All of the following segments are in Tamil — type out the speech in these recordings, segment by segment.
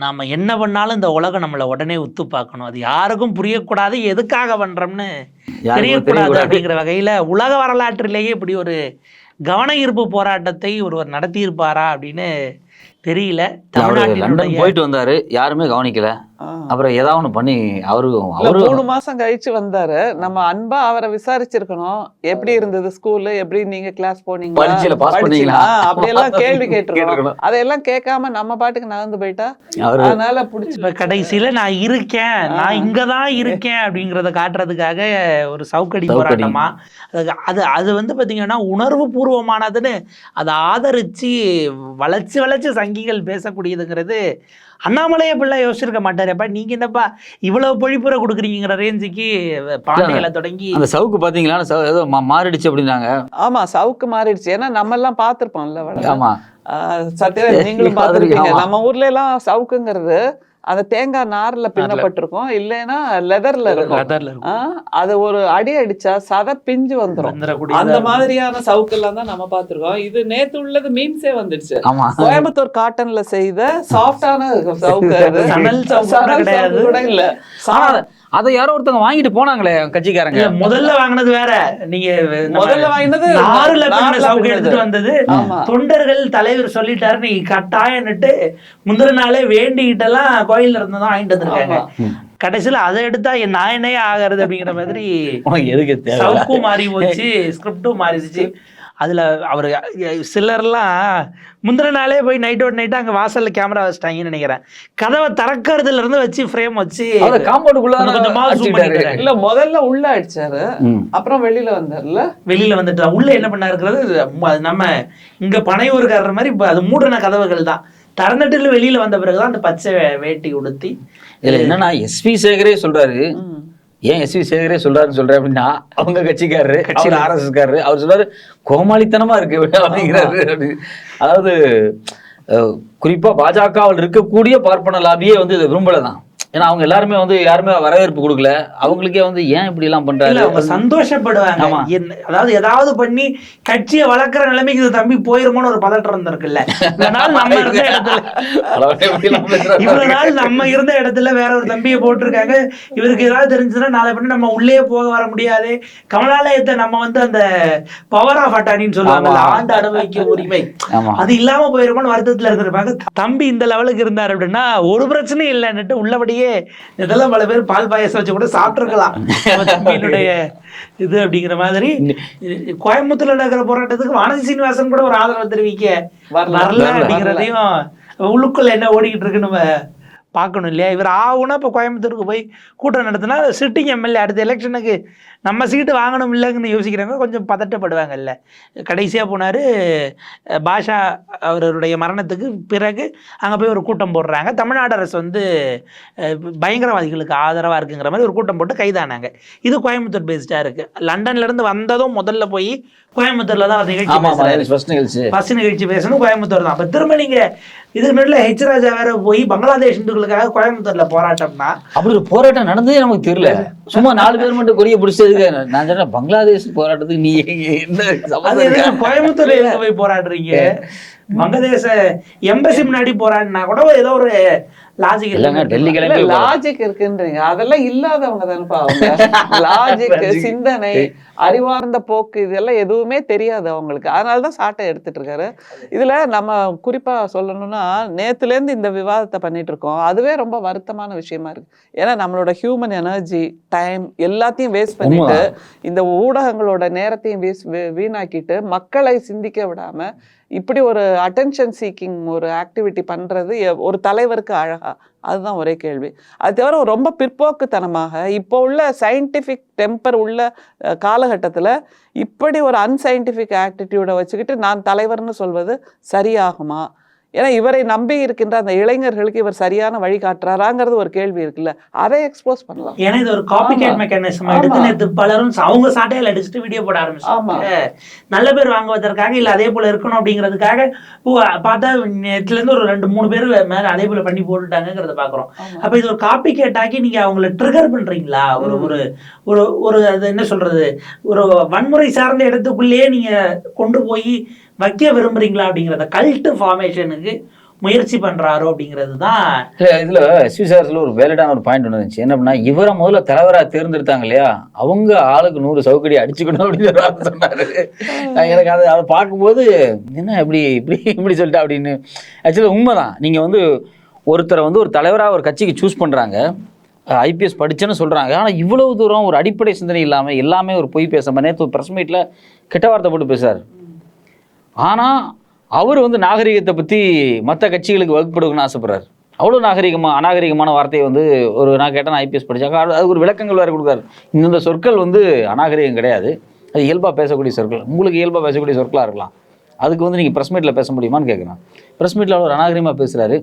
நாம என்ன பண்ணாலும் இந்த உலகம் நம்மளை உடனே உத்து பார்க்கணும். அது யாருக்கும் புரியக்கூடாது, எதுக்காக பண்றோம்னு தெரியக்கூடாது அப்படிங்கிற வகையில உலக வரலாற்றிலேயே இப்படி ஒரு கவன ஈர்ப்பு போராட்டத்தை ஒருவர் நடத்தியிருப்பாரா அப்படின்னு தெரியல. லண்டன் போயிட்டு வந்தாரு, யாருமே கவனிக்கல. அப்புறம் ஏதாவது ஒண்ணு பண்ணி அவரு 3 மாசம் கழிச்சு வந்தாரு. நம்ம அன்பா அவரை விசாரிச்சிருக்கணும். எப்படி இருந்தது ஸ்கூலு, எப்படி நீங்க கிளாஸ் போனீங்க, பரீட்சையில பாஸ் பண்ணீங்களா, அப்படியெல்லாம் கேள்வி கேட்டிருக்கணும். அதையெல்லாம் கேட்காம நம்ம பாட்டுக்கு நகர்ந்து போயிட்டா அதனால பிடிச்சி கடைசியில நான் இருக்கேன், நான் இங்கதான் இருக்கேன் அப்படிங்கறத காட்டுறதுக்காக ஒரு சவுக்கடி போராட்டமா அது வந்து பாத்தீங்கன்னா உணர்வு பூர்வமானதுன்னு அதை ஆதரிச்சு வளைச்சு சங்கிகள் பேசக்கூடியதுங்கிறது அண்ணாமலையை பிள்ளை யோசிச்சிருக்க மாட்டாருப்பா. நீங்க என்னப்பா இவ்வளவு பொழிப்புற கொடுக்குறீங்கிற ரேஞ்சுக்கு பாண்டிகளை தொடங்கி அந்த சவுக்கு பாத்தீங்களா, ஏதோ மாறிடுச்சு அப்படின்னாங்க. ஆமா, சவுக்கு மாறிடுச்சு. ஏன்னா நம்ம எல்லாம் பாத்திருப்போம்ல. ஆமா, சத்யராஜ் நீங்களும் பாத்திருப்பீங்க. நம்ம ஊர்ல எல்லாம் சவுக்குங்கிறது அந்த தேங்காய் நார்ல பின்னப்பட்டிருக்கும், இல்லைன்னா லெதர்ல இருக்கும். அது ஒரு அடி அடிச்சா சதை பிஞ்சு வந்துரும். அந்த மாதிரியான சவுக்கு எல்லாம் தான் நம்ம பாத்துருக்கோம். இது நேத்து உள்ளது மீம்ஸே வந்துடுச்சு. கோயம்புத்தூர் காட்டன்ல செய்த சாஃப்டான சவுக்கு கூட இல்ல. அதை யாரோ ஒருத்தவங்க வாங்கிட்டு போனாங்களே கட்சிக்காரங்க. முதல்ல வாங்கினது வேற, நீங்க முதல்ல வாங்கினது சவுக்கு எடுத்துட்டு வந்தது தொண்டர்கள் தலைவர் சொல்லிட்டாரு நீ கட்டாயன்னுட்டு முந்தின நாளே வேண்டிக்கிட்டு எல்லாம் கோயில்ல இருந்ததான் வாங்கிட்டு வந்திருக்காங்க. கடைசியில அதை எடுத்தா என் நாயனே ஆகிறது அப்படிங்கிற மாதிரி சவுக்கும் மாறி போச்சு, ஸ்கிரிப்டும் மாறிடுச்சு. அதில் அவர் சிலர்லாம் முந்தின நாளே போய் நைட்டோட நைட்டு அங்கே வாசலில் கேமரா வச்சுட்டாங்கன்னு நினைக்கிறேன். கதவை திறக்கிறதுல இருந்து வச்சு ஃப்ரேம் வச்சு இல்ல முதல்ல உள்ள அடிச்சாரு, அப்புறம் வெளியில வந்தார்ல. வெளியில வந்துட்டு உள்ள என்ன பண்ணா இருக்கிறது நம்ம இங்க பனையூருக்காரர் மாதிரி அது மூடின கதவுகள் தான். திறந்துட்டு வெளியில வந்த பிறகுதான் அந்த பச்சை வேட்டி உடுத்தி. இதுல என்னன்னா எஸ்பி சேகரே சொல்றாரு, ஏன் எஸ்வி சேகரே சொல்றாருன்னு சொல்றேன் அப்படின்னா அவங்க கட்சிக்காரரு, RSSகாரரு, அவர் சொல்றாரு கோமாளித்தனமா இருக்கு அப்படிங்கிறாரு. அதாவது குறிப்பா பாஜகவில் இருக்கக்கூடிய பார்ப்பன லாபியே வந்து இதை விரும்பலதான். ஏன்னா அவங்க எல்லாருமே வந்து யாருமே வரவேற்பு கொடுக்கல. அவங்களுக்கே வந்து ஏன் இப்படி எல்லாம் பண்றாங்க, அவங்க சந்தோஷப்படுவாங்க. அதாவது ஏதாவது பண்ணி கட்சியை வளர்க்குற நிலைமைக்கு இது தம்பி போயிருமோன்னு ஒரு பதட்டம் இருந்திருக்குல்ல. இவ்வளவு நாள் நம்ம இருந்த இடத்துல வேற ஒரு தம்பியை போட்டிருக்காங்க, இவருக்கு ஏதாவது தெரிஞ்சதுன்னா நாளை பண்ணி நம்ம உள்ளே போக வர முடியாது. கமலாலயத்தை நம்ம வந்து அந்த பவர் ஆஃப் அட்டானின்னு சொல்லுவாங்க, ஆண்டு அனுபவிக்க உரிமை, அது இல்லாம போயிருமோன்னு வருத்தத்துல இருந்திருப்பாங்க. தம்பி இந்த லெவலுக்கு இருந்தார் அப்படின்னா ஒரு பிரச்சனையும் இல்லைன்னுட்டு உள்ளபடியே இதெல்லாம் பல பேர் பால் பாயசம் வச்சு கூட சாப்பிட்டுருக்கலாம். தம்பியினுடைய இது அப்படிங்கிற மாதிரி கோயம்புத்தூர்ல நடக்கிற போராட்டத்துக்கு வானதி சீனிவாசன் கூட ஒரு ஆதரவு தெரிவிக்க வரல அப்படிங்கிறதையும் உள்ளுக்குள்ள என்ன ஓடிக்கிட்டு இருக்குன்னு நம்ம பார்க்கணும் இல்லையா. இவர் ஆகுனா இப்போ கோயம்புத்தூருக்கு போய் கூட்டம் நடத்தினா சிட்டிங் எம்எல்ஏ அடுத்த எலெக்ஷனுக்கு நம்ம சீட்டு வாங்கணும் இல்லைங்கன்னு யோசிக்கிறாங்க, கொஞ்சம் பதட்டப்படுவாங்கல்ல. கடைசியாக போனார் பாஷா அவருடைய மரணத்துக்கு பிறகு அங்கே போய் ஒரு கூட்டம் போடுறாங்க. தமிழ்நாடு அரசு வந்து பயங்கரவாதிகளுக்கு ஆதரவாக இருக்குங்கிற மாதிரி ஒரு கூட்டம் போட்டு கைதானாங்க. இது கோயம்புத்தூர் பேஸ்டாக இருக்குது. லண்டன்லேருந்து வந்ததும் முதல்ல போய் கோயம்புத்தூர்ல தான் நிகழ்ச்சி பேசணும், கோயம்புத்தூர் தான். அப்போ திரும்ப நீங்கள் இதுக்கு முன்னாடி ஹெச் ராஜா வேற போய் பங்களாதேஷ் இந்துக்களுக்காக கோயம்புத்தூர்ல போராட்டம்னா அப்படி ஒரு போராட்டம் நடந்ததே நமக்கு தெரியல. சும்மா 4 பேர் மட்டும் கொடிய பிடிச்சதுக்கு நான் சொன்னேன் பங்களாதேஷ் போராட்டத்துக்கு நீ என்ன கோயம்புத்தூர்ல போய் போராடுறீங்க? வங்கதேச எம்பசி முன்னாடி போராடினா கூட ஏதோ ஒரு லாஜிக் இல்லைங்க, டெல்லிக்கு லாஜிக் இருக்குன்றீங்க. அதெல்லாம் இல்லாதவங்க தானப்பா அவங்க. லாஜிக், சிந்தனை, அறிவார்ந்த போக்கு இதெல்லாம் எதுவுமே தெரியாது அவங்களுக்கு. அதனாலதான் சாட்டை எடுத்துட்டு இருக்காரு. இதுல நம்ம குறிப்பா சொல்லணும்னா நேத்துல இருந்து இந்த விவாதத்தை பண்ணிட்டு இருக்கோம். அதுவே ரொம்ப வருத்தமான விஷயமா இருக்கு. ஏன்னா நம்மளோட ஹியூமன் எனர்ஜி, டைம் எல்லாத்தையும் வேஸ்ட் பண்ணிட்டு இந்த ஊடகங்களோட நேரத்தையும் வீணாக்கிட்டு மக்களை சிந்திக்க விடாம இப்படி ஒரு அட்டென்ஷன் சீக்கிங் ஒரு ஆக்டிவிட்டி பண்றது ஒரு தலைவருக்கு அழகா? அதுதான் ஒரே கேள்வி. அது தவிர ரொம்ப பிற்போக்குத்தனமாக இப்போ உள்ள சயின்டிஃபிக் டெம்பர் உள்ள காலகட்டத்தில் இப்படி ஒரு அன்சயின்டிஃபிக் ஆட்டிடியூடை வச்சுக்கிட்டு நான் தலைவர்னு சொல்வது சரியாகுமா? ஏன்னா இவரை நம்பி இருக்கின்ற அந்த இளைஞர்களுக்கு இவர் சரியான வழி காட்டுறாராங்கிறது ஒரு கேள்வி இருக்குல்ல, அதை எக்ஸ்போஸ் பண்ணலாம். ஏன்னா இது ஒரு காப்பி கேட் மெக்கானிசம் எடுத்து நேற்று பலரும் அவங்க சாட்டையில் அடிச்சுட்டு வீடியோ போட ஆரம்பிச்சாங்க. நல்ல பேர் வாங்குவதற்காக இல்லை அதே போல இருக்கணும் அப்படிங்கிறதுக்காக பார்த்தா நேற்றுல இருந்து ஒரு 2-3 பேர் மேல அதே போல பண்ணி போட்டுட்டாங்கிறத பாக்குறோம். அப்ப இது ஒரு காப்பி கேட் ஆக்கி நீங்க அவங்களை ட்ரிகர் பண்றீங்களா? ஒரு ஒரு ஒரு அது என்ன சொல்றது, ஒரு வன்முறை சார்ந்த இடத்துக்குள்ளேயே நீங்க கொண்டு போய் வைக்க விரும்புறீங்களா அப்படிங்கிறத கல்ட் ஃபார்மேஷனுக்கு முயற்சி பண்றாரோ அப்படிங்கிறது தான். இதுல எஸ்வி சார்ஸ்ல ஒரு வேலிடான ஒரு பாயிண்ட் ஒன்று இருந்துச்சு. என்ன அப்படின்னா, இவரை முதல்ல தலைவரா தேர்ந்தெடுத்தாங்க இல்லையா, அவங்க ஆளுக்கு 100 சவுக்கடி அடிச்சுக்கணும் அப்படின்னு சொன்னாரு. எனக்கு அதை பார்க்கும்போது என்ன இப்படி இப்படி இப்படி சொல்லிட்டா அப்படின்னு. ஆக்சுவலி உண்மைதான். நீங்க வந்து ஒருத்தரை வந்து ஒரு தலைவராக ஒரு கட்சிக்கு சூஸ் பண்றாங்க, ஐபிஎஸ் படிச்சேன்னு சொல்றாங்க. ஆனா இவ்வளவு தூரம் ஒரு அடிப்படை சிந்தனை இல்லாம எல்லாமே ஒரு பொய் பேசாம, நேற்று பிரஸ் மீட்ல கெட்ட வார்த்தை போட்டு பேசுறாரு. ஆனா அவர் வந்து நாகரிகத்தை பற்றி மற்ற கட்சிகளுக்கு வகுப்படுக்கணும்னு ஆசைப்படுறாரு. அவ்வளோ அநாகரிகமான வார்த்தையை வந்து நான் கேட்டேன், ஐபிஎஸ் படித்தாங்க, அதுக்கு ஒரு விளக்கங்கள் வேறு கொடுக்குறாரு. இந்த சொற்கள் வந்து அநாகரிகம் கிடையாது, அது இயல்பாக பேசக்கூடிய சொற்கள். உங்களுக்கு இயல்பாக பேசக்கூடிய சொற்களாக இருக்கலாம், அதுக்கு வந்து நீங்கள் ப்ரெஸ் மீட்டில் பேச முடியுமான்னு கேட்குறேன். ப்ரெஸ் மீட்டில் அவ்வளோ அநாகரிகமாக பேசுகிறாரு.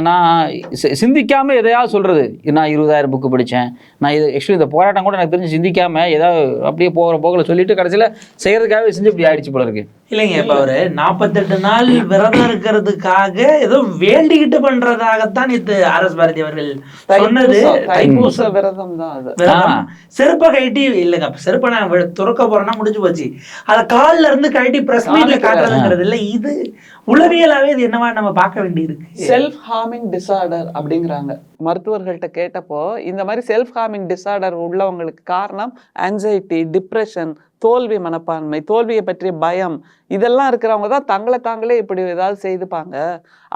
நான் சிந்திக்காமல் எதையாவது சொல்கிறது, நான் 20,000 புக்கு படித்தேன், நான் இது ஆக்சுவலி இந்த போராட்டம் கூட எனக்கு தெரிஞ்சு சிந்திக்காமல் ஏதாவது அப்படியே போகிற போக்கில் சொல்லிட்டு கடைசியில் செய்கிறதுக்காகவே செஞ்சு இப்படி ஆயிடுச்சு போல இருக்கு. இல்லைங்க, இப்போ அவர் 48 நாள் விரதம் இருக்கிறதுக்காக ஏதோ வேண்டிக்கிட்டு பண்றதாகத்தான் இது ஆர்.எஸ். பாரதி அவர்கள் சொன்னது. தைப்பூச விரதம் தான் அது. செருப்பை கழட்டி இல்லைங்க, செருப்பை நான் துறக்க போறேன்னா முடிஞ்சு போச்சு, அதை காலில் இருந்து கழட்டி பிரஸ் மீட்ல காட்டுறதுங்கிறது இல்லை. இது உளவியலாவே இது என்னவா நம்ம பார்க்க வேண்டியிருக்கு. செல்ஃப் ஹார்மிங் டிசார்டர் அப்படிங்கிறாங்க. மருத்துவர்கள்ட்ட கேட்டப்போ இந்த மாதிரி செல்ஃப் ஹார்மிங் டிசார்டர் உள்ளவங்களுக்கு காரணம் ஆன்சைட்டி, டிப்ரெஷன், தோல்வி மனப்பான்மை, தோல்வியை பற்றிய பயம், இதெல்லாம் இருக்கிறவங்க தான் தங்களை தாங்களே இப்படி ஏதாவது செய்துப்பாங்க.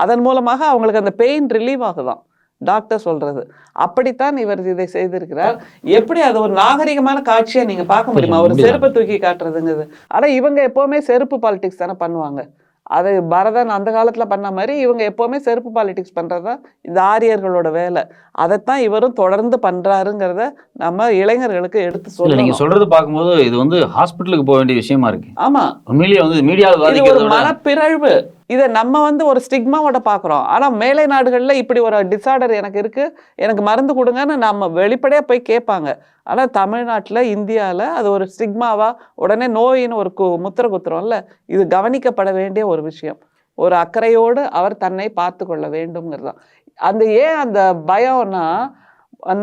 அதன் மூலமாக அவங்களுக்கு அந்த பெயின் ரிலீவ் ஆகுதான் டாக்டர் சொல்றது. அப்படித்தான் இவர் இதை செய்திருக்கிறார். எப்படி அது ஒரு நாகரிகமான காட்சியை நீங்க பார்க்க முடியுமா, ஒரு செருப்பை தூக்கி காட்டுறதுங்கிறது? ஆனா இவங்க எப்பவுமே செருப்பு பாலிடிக்ஸ் தானே பண்ணுவாங்க. அது பரதன் அந்த காலத்துல பண்ண மாதிரி இவங்க எப்பவுமே செருப்பு பாலிடிக்ஸ் பண்றதுதான் இந்த ஆரியர்களோட வேலை. அதைத்தான் இவரும் தொடர்ந்து பண்றாருங்கிறத நம்ம இளைஞர்களுக்கு எடுத்து சொல்ல. நீங்க சொல்றது பார்க்கும்போது இது வந்து ஹாஸ்பிட்டலுக்கு போக வேண்டிய விஷயமா இருக்கு. ஆமா, உண்மையிலேயே வந்து மீடியாவில் ஒரு மனப்பிறழ்வு. இதை நம்ம வந்து ஒரு ஸ்டிக்மாவோட பார்க்குறோம். ஆனால் மேலை நாடுகளில் இப்படி ஒரு டிசார்டர் எனக்கு இருக்குது, எனக்கு மருந்து கொடுங்கன்னு நம்ம வெளிப்படையாக போய் கேட்பாங்க. ஆனால் தமிழ்நாட்டில், இந்தியாவில் அது ஒரு ஸ்டிக்மாவா உடனே நோயின்னு ஒரு முத்திரை குத்துறோம்ல, இது கவனிக்கப்பட வேண்டிய ஒரு விஷயம். ஒரு அக்கறையோடு அவர் தன்னை பார்த்து கொள்ள வேண்டும்ங்கிறது தான். அந்த பயம்னா,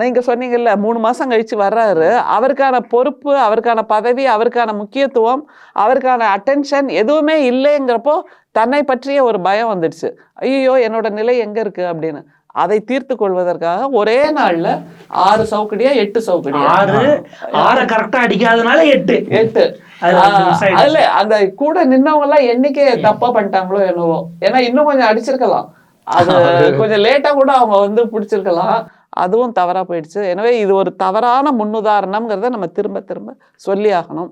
நீங்க சொன்னீங்கல்ல 3 மாசம் கழிச்சு வர்றாரு, அவருக்கான பொறுப்பு, அவருக்கான பதவி, அவருக்கான முக்கியத்துவம், அவருக்கான அட்டென்ஷன் எதுவுமே இல்லைங்கிறப்போ தன்னை பற்றிய ஒரு பயம் வந்துடுச்சு. ஐயோ என்னோட நிலை எங்க இருக்கு அப்படின்னு. அதை தீர்த்து கொள்வதற்காக ஒரே நாள்ல 6 சவுக்கடியா 8 சவுக்கடியா, 6 கரெக்டா அடிக்காதனால 8 அதுல அந்த கூட நின்னவங்க எல்லாம் எண்ணிக்கை தப்பா பண்ணிட்டாங்களோ என்னவோ. ஏன்னா இன்னும் கொஞ்சம் அடிச்சிருக்கலாம், அது கொஞ்சம் லேட்டா கூட அவங்க வந்து பிடிச்சிருக்கலாம், அதுவும் தவறா போயிடுச்சு. எனவே இது ஒரு தவறான முன்னுதாரணம்ங்கிறத நம்ம திரும்ப திரும்ப சொல்லி ஆகணும்.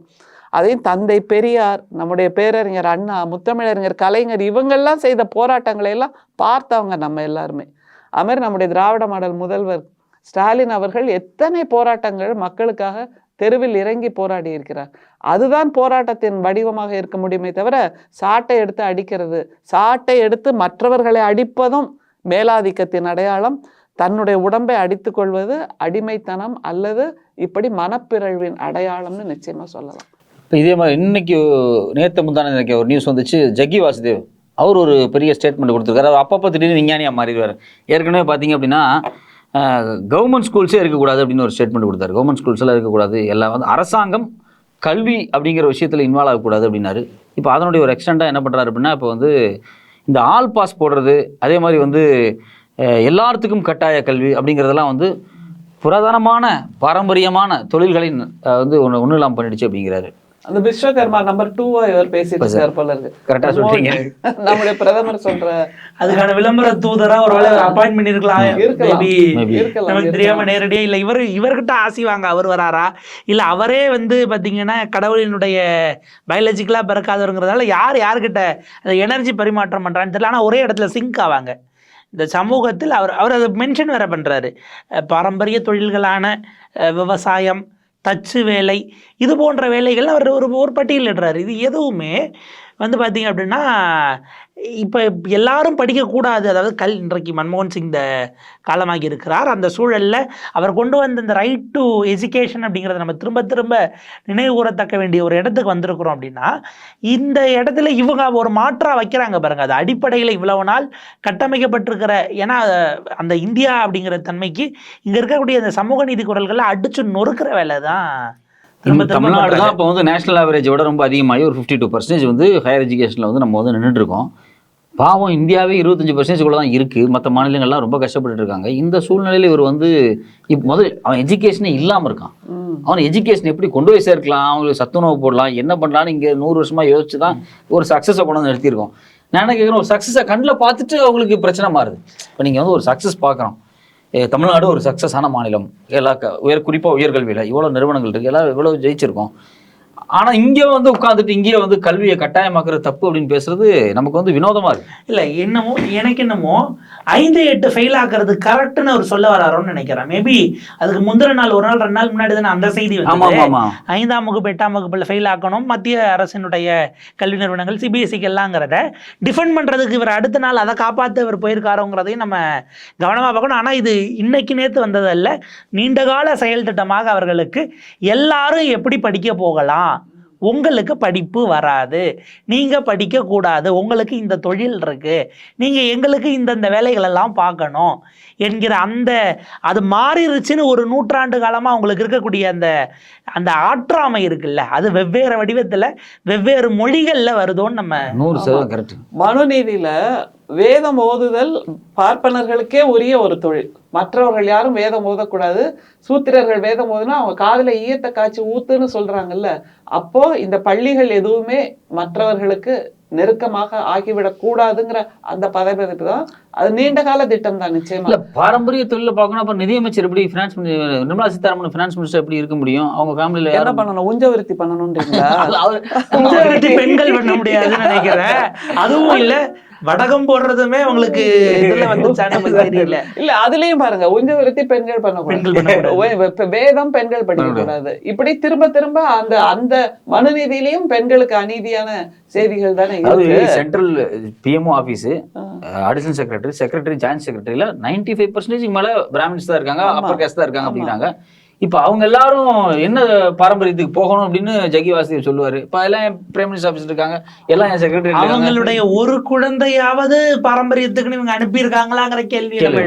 அதையும் தந்தை பெரியார், நம்முடைய பேரறிஞர் அண்ணா, முத்தமிழறிஞர் கலைஞர், இவங்கெல்லாம் செய்த போராட்டங்களை எல்லாம் பார்த்தவங்க நம்ம எல்லாருமே. அது மாதிரி நம்முடைய திராவிட மாடல் முதல்வர் ஸ்டாலின் அவர்கள் எத்தனை போராட்டங்கள் மக்களுக்காக தெருவில் இறங்கி போராடி இருக்கிறார். அதுதான் போராட்டத்தின் வடிவமாக இருக்க முடியுமே தவிர சாட்டை எடுத்து அடிக்கிறது, சாட்டை எடுத்து மற்றவர்களை அடிப்பதும் மேலாதிக்கத்தின் அடையாளம். தன்னுடைய உடம்பை அடித்துக் கொள்வது அடிமைத்தனம் அல்லது இப்படி மனப்பிறழ்வின் அடையாளம்னு நிச்சயமா சொல்லலாம். இப்போ இதே மாதிரி இன்னைக்கு நேற்று முந்தான எனக்கு ஒரு நியூஸ் வந்துச்சு. ஜக்கி வாசுதேவ் அவர் ஒரு பெரிய ஸ்டேட்மெண்ட் கொடுத்துருக்காரு. அவர் அப்பப்போ திடீர்னு விஞ்ஞானியாக மாறிடுவார். ஏற்கனவே பார்த்தீங்க அப்படின்னா கவர்மெண்ட் ஸ்கூல்ஸே இருக்கக்கூடாது அப்படின்னு ஒரு ஸ்டேட்மெண்ட் கொடுத்தாரு. கவர்மெண்ட் ஸ்கூல்ஸ் எல்லாம் இருக்கக்கூடாது, எல்லாம் வந்து அரசாங்கம் கல்வி அப்படிங்கிற விஷயத்தில் இன்வால்வ் ஆகக்கூடாது அப்படின்னாரு. இப்போ அதனுடைய ஒரு எக்ஸ்டெண்டாக என்ன பண்ணுறாரு அப்படின்னா, இப்போ வந்து இந்த ஆல் பாஸ் போடுறது, அதே மாதிரி வந்து எல்லாத்துக்கும் கட்டாய கல்வி அப்படிங்கிறதெல்லாம் வந்து புராதனமான பாரம்பரியமான தொழில்களின் வந்து ஒன்றும் இல்லாமல் பண்ணிடுச்சு அப்படிங்கிறாரு. அந்த விஸ்வகர்மா நம்பர் 2 இவர் பேசிட்டு இருக்கார் போல இருக்கு. கரெக்டா சொல்றீங்க. நம்முடைய பிரதமர் சொல்ற அதுக்கான விளம்பர தூதரா ஒருவேளை அப்பாயின்ட் பண்ணிருக்கலாம், நமக்கு தெரியாம நேரடியா. இல்ல இவர்கிட்ட ஆசி வாங்க அவர் வராரா, இல்ல அவரே வந்து பாத்தீங்கன்னா கடவுளினுடைய பயாலஜிக்கலா பிறக்காதவருங்கிறதால யாருக்கிட்ட அந்த எனர்ஜி பரிமாற்றம் பண்றான்னு தெரியல. ஆனா ஒரே இடத்துல சிங்க் ஆவாங்க இந்த சமூகத்தில். அவர் அதை மென்ஷன் வேற பண்றாரு. பாரம்பரிய தொழில்களான விவசாயம், தச்சு வேலை, இது போன்ற வேலைகள் அவர் ஒரு பட்டியலிடுறாரு. இது எதுவுமே வந்து பார்த்தீங்க அப்படின்னா இப்போ எல்லாரும் படிக்கக்கூடாது. அதாவது இன்றைக்கு மன்மோகன் சிங் இந்த காலமாகி இருக்கிறார். அந்த சூழலில் அவர் கொண்டு வந்த இந்த ரைட் டு எஜுகேஷன் அப்படிங்கிறத நம்ம திரும்ப திரும்ப நினைவு கூறத்தக்க வேண்டிய ஒரு இடத்துக்கு வந்திருக்கிறோம். அப்படின்னா இந்த இடத்துல இவங்க ஒரு மாற்றாக வைக்கிறாங்க பாருங்கள். அது அடிப்படையில் இவ்வளவு நாள் கட்டமைக்கப்பட்டிருக்கிற, ஏன்னா அந்த இந்தியா அப்படிங்கிற தன்மைக்கு இங்கே இருக்கக்கூடிய அந்த சமூக நீதி குரல்களை அடிச்சு நொறுக்கிற வேலை தான் தமிழ்நாடு தான். இப்போ வந்து நேஷனல் ஆவரேஜை விட ரொம்ப அதிகமாகி ஒரு 52% வந்து ஹையர் எஜுகேஷனில் வந்து நம்ம வந்து நின்றுட்டுருக்கோம். பாவம் இந்தியாவே 25% தான் இருக்குது, மற்ற மாநிலங்கள்லாம் ரொம்ப கஷ்டப்பட்டு இருக்காங்க. இந்த சூழ்நிலையில் இவர் வந்து இப்போ முதல் அவன் எஜுகேஷனே இல்லாமல் இருக்கான். அவன் எஜுகேஷன் எப்படி கொண்டு போய் சேர்க்கலாம், அவங்களுக்கு சத்துணவு போடலாம், என்ன பண்ணலான்னு இங்கே 100 வருஷமாக யோசிச்சு தான் ஒரு சக்ஸஸை கொண்டு வந்து நிறுத்தியிருக்கோம். நான் என்ன கேட்குறேன், ஒரு சக்ஸஸை கண்ணில் பார்த்துட்டு அவங்களுக்கு பிரச்சனை மாறுது. இப்போ நீங்கள் வந்து ஒரு சக்ஸஸ் பார்க்குறோம், தமிழ்நாடு ஒரு சக்ஸஸான மாநிலம், எல்லா குறிப்பாக உயர்கல்வியில் இவ்வளோ நிறுவனங்கள் இருக்குது, எல்லாம் இவ்வளோ ஜெயிச்சிருக்கோம். ஆனால் இங்கே வந்து உட்காந்துட்டு இங்கேயே வந்து கல்வியை கட்டாயமாக்குற தப்பு அப்படின்னு பேசுறது நமக்கு வந்து வினோதமா இருக்கு. இல்லை என்னமோ எனக்கு என்னமோ 5-8 ஃபெயில் ஆக்குறது கரெக்டுன்னு அவர் சொல்ல வராரோன்னு நினைக்கிறேன். மேபி அதுக்கு முந்தின நாள் ஒரு நாள் 2 நாள் முன்னாடி தானே அந்த செய்தி வந்து 5ஆம் வகுப்பு 8ஆம் வகுப்புல ஃபெயில் ஆக்கணும் மத்திய அரசினுடைய கல்வி நிறுவனங்கள் சிபிஎஸ்சிக்கு எல்லாங்கிறத டிஃபெண்ட் பண்றதுக்கு இவர் அடுத்த நாள் அதை காப்பாற்ற இவர் போயிருக்காரோங்கிறதையும் நம்ம கவனமா பார்க்கணும். ஆனால் இது இன்னைக்கு நேற்று வந்ததல்ல, நீண்டகால செயல் திட்டமாக அவர்களுக்கு எல்லாரும் எப்படி படிக்க போகலாம், உங்களுக்கு படிப்பு வராது, நீங்கள் படிக்கக்கூடாது, உங்களுக்கு இந்த தொழில் இருக்குது, நீங்கள் எங்களுக்கு இந்தந்த வேலைகள் எல்லாம் பார்க்கணும் என்கிற அந்த அது மாறிடுச்சுன்னு ஒரு நூற்றாண்டு காலமாக அவங்களுக்கு இருக்கக்கூடிய அந்த அந்த ஆற்றாமை இருக்குல்ல, அது வெவ்வேறு வடிவத்தில் வெவ்வேறு மொழிகளில் வருதோன்னு நம்ம 100% கரெக்ட். மனுநீதியில வேதம் ஓதுதல் பார்ப்பனர்களுக்கே உரிய ஒரு தொழில், மற்றவர்கள் யாரும் வேதம் ஓதக்கூடாது. சூத்திரர்கள் வேதம் ஓதுனா அவங்க காதுல ஈயத்தை காய்ச்சி ஊத்துன்னு சொல்றாங்கல்ல, அப்போ இந்த பள்ளிகள் எதுவுமே மற்றவர்களுக்கு நெருக்கமாக ஆகிவிடக் கூடாதுங்கிற அந்த பதவிக்கு தான் அது நீண்ட கால திட்டம் தான். நிச்சயமா இல்ல பாரம்பரிய தொழில பார்க்கணும். அப்ப நிதியமைச்சர் எப்படி finance Nirmala Sitharaman finance minister எப்படி இருக்க முடியும்? அவங்க ஃபேமிலில என்ன பண்ணணும், உஞ்சவிருத்தி பண்ணணும்ன்றீங்களா? உஞ்சவிருத்தி பெண்கள் பண்ண முடியாதுன்னு நினைக்கிறேன். அதுவும் இல்ல வடகம் போடுறதுமே உங்களுக்கு இதுல தெரியல. இல்ல அதுலயும் பாருங்க, உஞ்சவிருத்தி பெண்கள் பண்ணக்கூடாது, வேதம் பெண்கள் படிக்கக்கூடாது, இப்படி திரும்ப திரும்ப அந்த அந்த மனுநீதியிலையும் பெண்களுக்கு அநீதியான செய்திகள் தானே இருக்கு. Central PMO office, additional secretary, joint செக்ரட்டரியில 95% மேல பிராமின்ஸ் தான் இருக்காங்க, அப்பர் கேஸ்ட் தான் இருக்காங்க அப்படிங்கிறாங்க. இப்ப அவங்க எல்லாரும் என்ன பாரம்பரியத்துக்கு போகணும் அப்படின்னு ஜக்கி வாசுதேவ் சொல்லுவாரு. இப்ப எல்லாம் பிரைம் மினிஸ்டர் ஆபீஸ் இருக்காங்க, எல்லாம் என் செக்ரட்டரி. அவங்களுடைய ஒரு குழந்தையாவது பாரம்பரியத்துக்கு இவங்க அனுப்பி இருக்காங்களாங்கிற கேள்வி.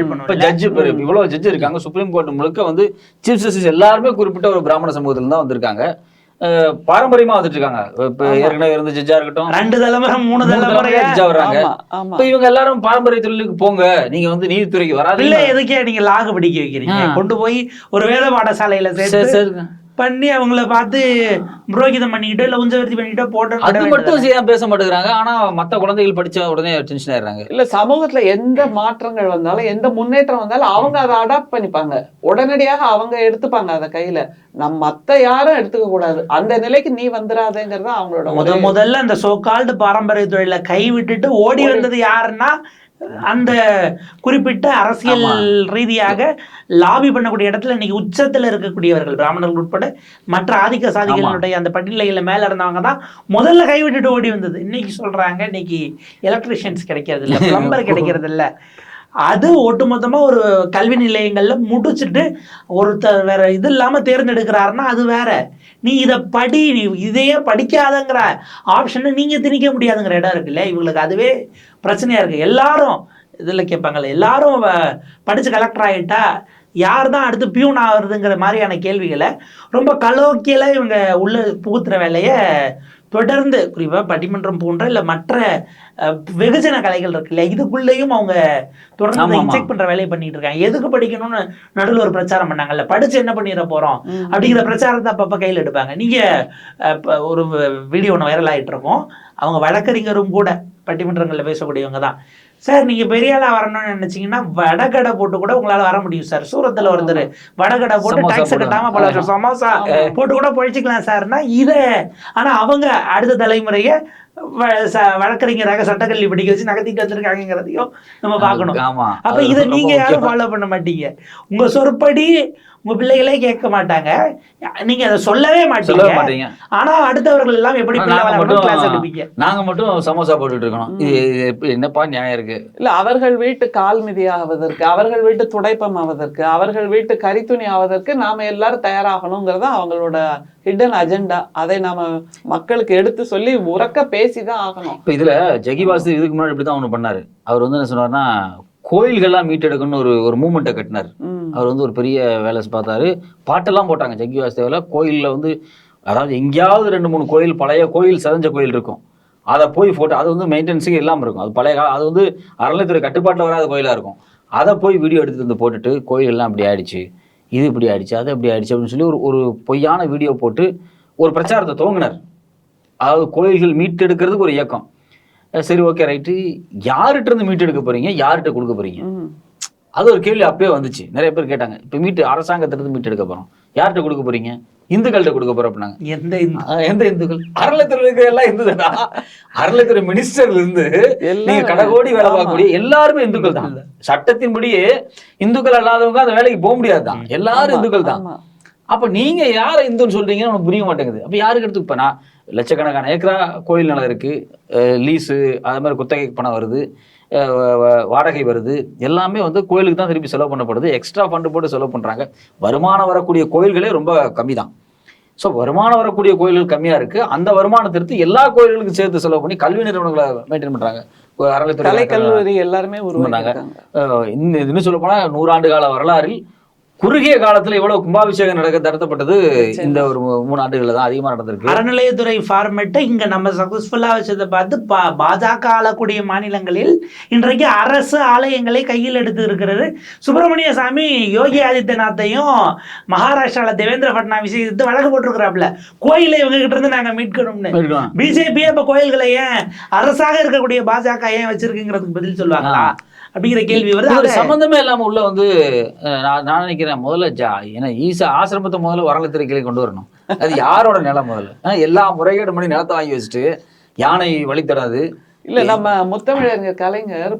இப்ப ஜட்ஜு இவ்வளவு ஜட்ஜு இருக்காங்க, சுப்ரீம் கோர்ட் முழுக்க வந்து சீஃப் ஜஸ்டிஸ் எல்லாருமே குறிப்பிட்ட ஒரு பிராமண சமூகத்துல தான் வந்திருக்காங்க, பாரம்பரியமா வந்துட்டு இருக்காங்க. இப்ப ஏற்கனவே இருந்த ஜட்ஜா இருக்கட்டும், 2 தலைமுறை 3 தலைமுறை ஜட்ஜா வர்றாங்க. இப்ப இவங்க எல்லாரும் பாரம்பரிய தொழிலுக்கு போங்க, நீங்க வந்து நீதித்துறைக்கு வராது. இல்ல எதுக்கே நீங்க லாகு படிக்க வைக்கிறீங்க, கொண்டு போய் ஒரு வேத பாடசாலையில சேர்த்து பண்ணி அவங்கள பார்த்து புரோகிதம் பண்ணிக்கிட்டோ இல்ல உஞ்சவர்த்தி பண்ணிக்கிட்டோ போட்டு அது மட்டும் ஏன் பேச மாட்டேங்கிறாங்க? ஆனா மத்த குழந்தைகள் படிச்ச உடனே டென்ஷன் ஆயிடுறாங்க. இல்ல சமூகத்துல எந்த மாற்றங்கள் வந்தாலும் எந்த முன்னேற்றம் வந்தாலும் அவங்க அதை அடாப்ட் பண்ணிப்பாங்க, உடனடியாக அவங்க எடுத்துப்பாங்க அதை கையில. மத்த யாரும் எடுத்துக்க கூடாது, அந்த நிலைக்கு நீ வந்துடாதேங்கிறது அவங்களோட முதல்ல அந்த சோகால்டு பாரம்பரிய தொழில கை விட்டுட்டு ஓடி வந்தது யாருன்னா அந்த குறிப்பிட்ட அரசியல் ரீதியாக லாபி பண்ணக்கூடிய இடத்துல இன்னைக்கு உச்சத்துல இருக்கக்கூடியவர்கள் பிராமணர்கள் உட்பட மற்ற ஆதிக்க சாதிகளுடைய அந்த பட்டியலையில மேல இருந்தவங்க தான் முதல்ல கைவிட்டுட்டு ஓடி வந்தது. இன்னைக்கு சொல்றாங்க இன்னைக்கு எலக்ட்ரிஷியன்ஸ் கிடைக்கிறது இல்லை, பிளம்பர் கிடைக்கிறது இல்லை. அது ஒட்டுமொத்தமா ஒரு கல்வி நிலையங்கள்ல முடிச்சுட்டு ஒருத்தர் வேற இது இல்லாம தேர்ந்தெடுக்கிறாருன்னா அது வேற. நீ இதை படி, நீ இதையே படிக்காதங்கிற ஆப்ஷனை நீங்க திணிக்க முடியாதுங்கிற இடம் இருக்குல்ல, இவங்களுக்கு அதுவே பிரச்சனையா இருக்கு. எல்லாரும் இதுல கேட்பாங்கல்ல, எல்லாரும் படிச்சு கலெக்டர் ஆகிட்டா யார் தான் அடுத்து பியூன் ஆகுறதுங்கிற மாதிரியான கேள்விகளை ரொம்ப கலோக்கியல இவங்க உள்ள புகுத்துற வேலையை தொடர்ந்து குறிப்பாக பட்டிமன்றம் போன்ற இல்லை மற்ற வெகுஜன கலைகள் இருக்கு இல்லையா, இதுக்குள்ளேயும் அவங்க தொடர்ந்து இன்ஜெக்ட் பண்ற வேலையை பண்ணிட்டு இருக்காங்க. எதுக்கு படிக்கணும்னு நடுவில் ஒரு பிரச்சாரம் பண்ணாங்கல்ல, படிச்சு என்ன பண்ணிட போறோம் அப்படிங்கிற பிரச்சாரத்தை அப்பப்ப கையில் எடுப்பாங்க. நீங்க ஒரு வீடியோ ஒன்று வைரல் ஆகிட்டு இருக்கோம், அவங்க வழக்கறிஞரும் கூட பட்டிமன்றங்களில் பேசக்கூடியவங்க தான். சார் நீங்க பெரிய ஆளா வரணும்னு நினைச்சீங்கன்னா வடகடை போட்டு கூட உங்களால வர முடியும் சார். சூரத்துல ஒருத்தர் வடகடை போட்டு டாக்ஸ் கட்டாம பல சமோசா போட்டு கூட பொழிச்சிக்கலாம் சார்னா இதை. ஆனா அவங்க அடுத்த தலைமுறைய வழக்கறிஞராக சட்டக்கல்வி படிக்க வச்சு நகர்த்திட்டு வச்சிருக்காங்கிறதையும் நம்ம பார்க்கணும். அப்ப இதை நீங்க யாரும் ஃபாலோ பண்ண மாட்டீங்க, உங்க சொற்படி உங்க பிள்ளைகளே கேட்க மாட்டாங்க, நீங்க அதை சொல்லவே மாட்டீங்க. ஆனா அடுத்தவர்கள் எல்லாம் எப்படி கிளாஸ் எடுப்பீங்க? நாங்க மட்டும் சமோசா போட்டுட்டு இருக்கணும், இது என்னப்பா நியாயம் இருக்கு? இல்ல அவர்கள் வீட்டு கால் மிதி ஆவதற்கு, அவர்கள் வீட்டு துடைப்பம் ஆவதற்கு, அவர்கள் வீட்டு கரித்துணி ஆவதற்கு நாம எல்லாரும் தயாராகணுங்கிறதா அவங்களோட ஹிடன் அஜெண்டா. அதை நாம மக்களுக்கு எடுத்து சொல்லி உறக்க பேசிதான் ஆகணும். இப்ப இதுல ஜக்கி வாசுதேவ் இதுக்கு முன்னாடி இப்படிதான் ஒண்ணு பண்ணாரு. அவர் வந்து என்ன சொன்னார்னா, கோயில்கள்லாம் மீட்டெடுக்கணும்னு ஒரு மூமெண்ட்டை கட்டினார். அவர் வந்து ஒரு பெரிய வேலை பார்த்தாரு, பாட்டெல்லாம் போட்டாங்க ஜக்கி வாசுதேவ்ல. கோயிலில் வந்து அதாவது எங்கேயாவது 2-3 கோயில், பழைய கோயில், சதஞ்ச கோயில் இருக்கும், அதை போய் போட்டோ, அது வந்து மெயின்டெனன்ஸுக்கு இல்லாமல் இருக்கும், அது பழைய காலம், அது வந்து அறநிலையத்துறை கட்டுப்பாட்டில் வராத கோயிலாக இருக்கும். அதை போய் வீடியோ எடுத்துட்டு வந்து போட்டுட்டு கோயிலெல்லாம் இப்படி ஆயிடுச்சு, இது இப்படி ஆயிடுச்சு, அது இப்படி ஆயிடுச்சு அப்படின்னு சொல்லி ஒரு பொய்யான வீடியோ போட்டு ஒரு பிரச்சாரத்தை துவங்கினார். அதாவது கோயில்கள் மீட்டெடுக்கிறதுக்கு ஒரு இயக்கம். சரி, ஓகே, ரைட்டு, யார்கிட்ட இருந்து மீட்டெடுக்க போறீங்க, யார்கிட்ட கொடுக்க போறீங்க, அது ஒரு கேள்வி அப்பயே வந்துச்சு. நிறைய பேர் கேட்டாங்க, இப்போ அரசாங்கத்திலிருந்து மீட்டெடுக்க போறோம், யார்கிட்ட கொடுக்க போறீங்க, இந்துக்கள்கிட்ட கொடுக்க போறோம் அப்படின்னாங்க. எந்த இந்துக்கள்? அறநிலையத்துறை இருக்கிற எல்லாம் இந்து தானா? அறநிலையத்துறை மினிஸ்டர்ல இருந்து நீங்க கடகோடி வேலை பார்க்கக்கூடிய எல்லாருமே இந்துக்கள் தான். சட்டத்தின்படியே இந்துக்கள் அல்லாதவங்க அந்த வேலைக்கு போக முடியாதுதான், எல்லாரும் இந்துக்கள் தான். அப்ப நீங்க யாரை இந்துன்னு சொல்றீங்கன்னு எனக்கு புரிய மாட்டேங்குது. அப்ப யாருக்கு எடுத்து, இப்ப நான் லட்சக்கணக்கான ஏக்கரா கோயில் நிலம் இருக்கு, லீஸு, அது மாதிரி குத்தகைக்கு பணம் வருது, வாடகை வருது, எல்லாமே வந்து கோயிலுக்கு தான் திருப்பி செலவு பண்ணப்படுது, எக்ஸ்ட்ரா ஃபண்டு போட்டு செலவு பண்ணுறாங்க. வருமானம் வரக்கூடிய கோயில்களே ரொம்ப கம்மி தான். ஸோ வருமானம் வரக்கூடிய கோயில்கள் கம்மியாக இருக்குது, அந்த வருமானத்திற்கு எல்லா கோயில்களுக்கும் சேர்த்து செலவு பண்ணி கல்வி நிறுவனங்களை மெயின்டைன் பண்ணுறாங்க. அறநிலையத்துறை கல்லூரி எல்லாருமே உருவாக்குறாங்க. இன்னும் சொல்ல போனால் 100 ஆண்டு கால வரலாறில் குறுகிய காலத்துல இவ்வளவு கும்பாபிஷேகம் நடத்தப்பட்டது இந்த ஒரு 3 ஆண்டுகள்ல தான் அதிகமா நடந்திருக்கு. அறநிலையத்துறை ஃபார்மேட்டை இங்க நம்ம சக்சஸ்ஃபுல்லா வச்சதை பார்த்து பாஜக ஆளக்கூடிய மாநிலங்களில் இன்றைக்கு அரசு ஆலயங்களை கையில் எடுத்து இருக்கிறது. சுப்பிரமணிய சாமி யோகி ஆதித்யநாத்தையும் மகாராஷ்டிரால தேவேந்திர பட்னாவிஸ் எடுத்து வழக்கு போட்டிருக்கிறாப்ல, கோயிலை இவங்க கிட்ட இருந்து நாங்க மீட்கணும்னு. பிஜேபியே இப்ப கோயில்களை ஏன் அரசாக இருக்கக்கூடிய பாஜக ஏன் வச்சிருக்குங்கிறதுக்கு பதில் சொல்லுவாங்களா அப்படிங்கிற கேள்வி வருது. சம்பந்தமே இல்லாம உள்ள வந்து நான் நினைக்கிறேன், முதல்ல ஏன்னா ஈசா ஆசிரமத்தை முதல்ல வரலாற்றுறை கீழே கொண்டு வரணும். அது யாரோட நிலம்? முதல்ல எல்லா முறைகேடு பண்ணி நிலத்தை வாங்கி வச்சுட்டு யானை வழித்தடாது. இல்ல, நம்ம முத்தமிழறிஞர் கலைஞர்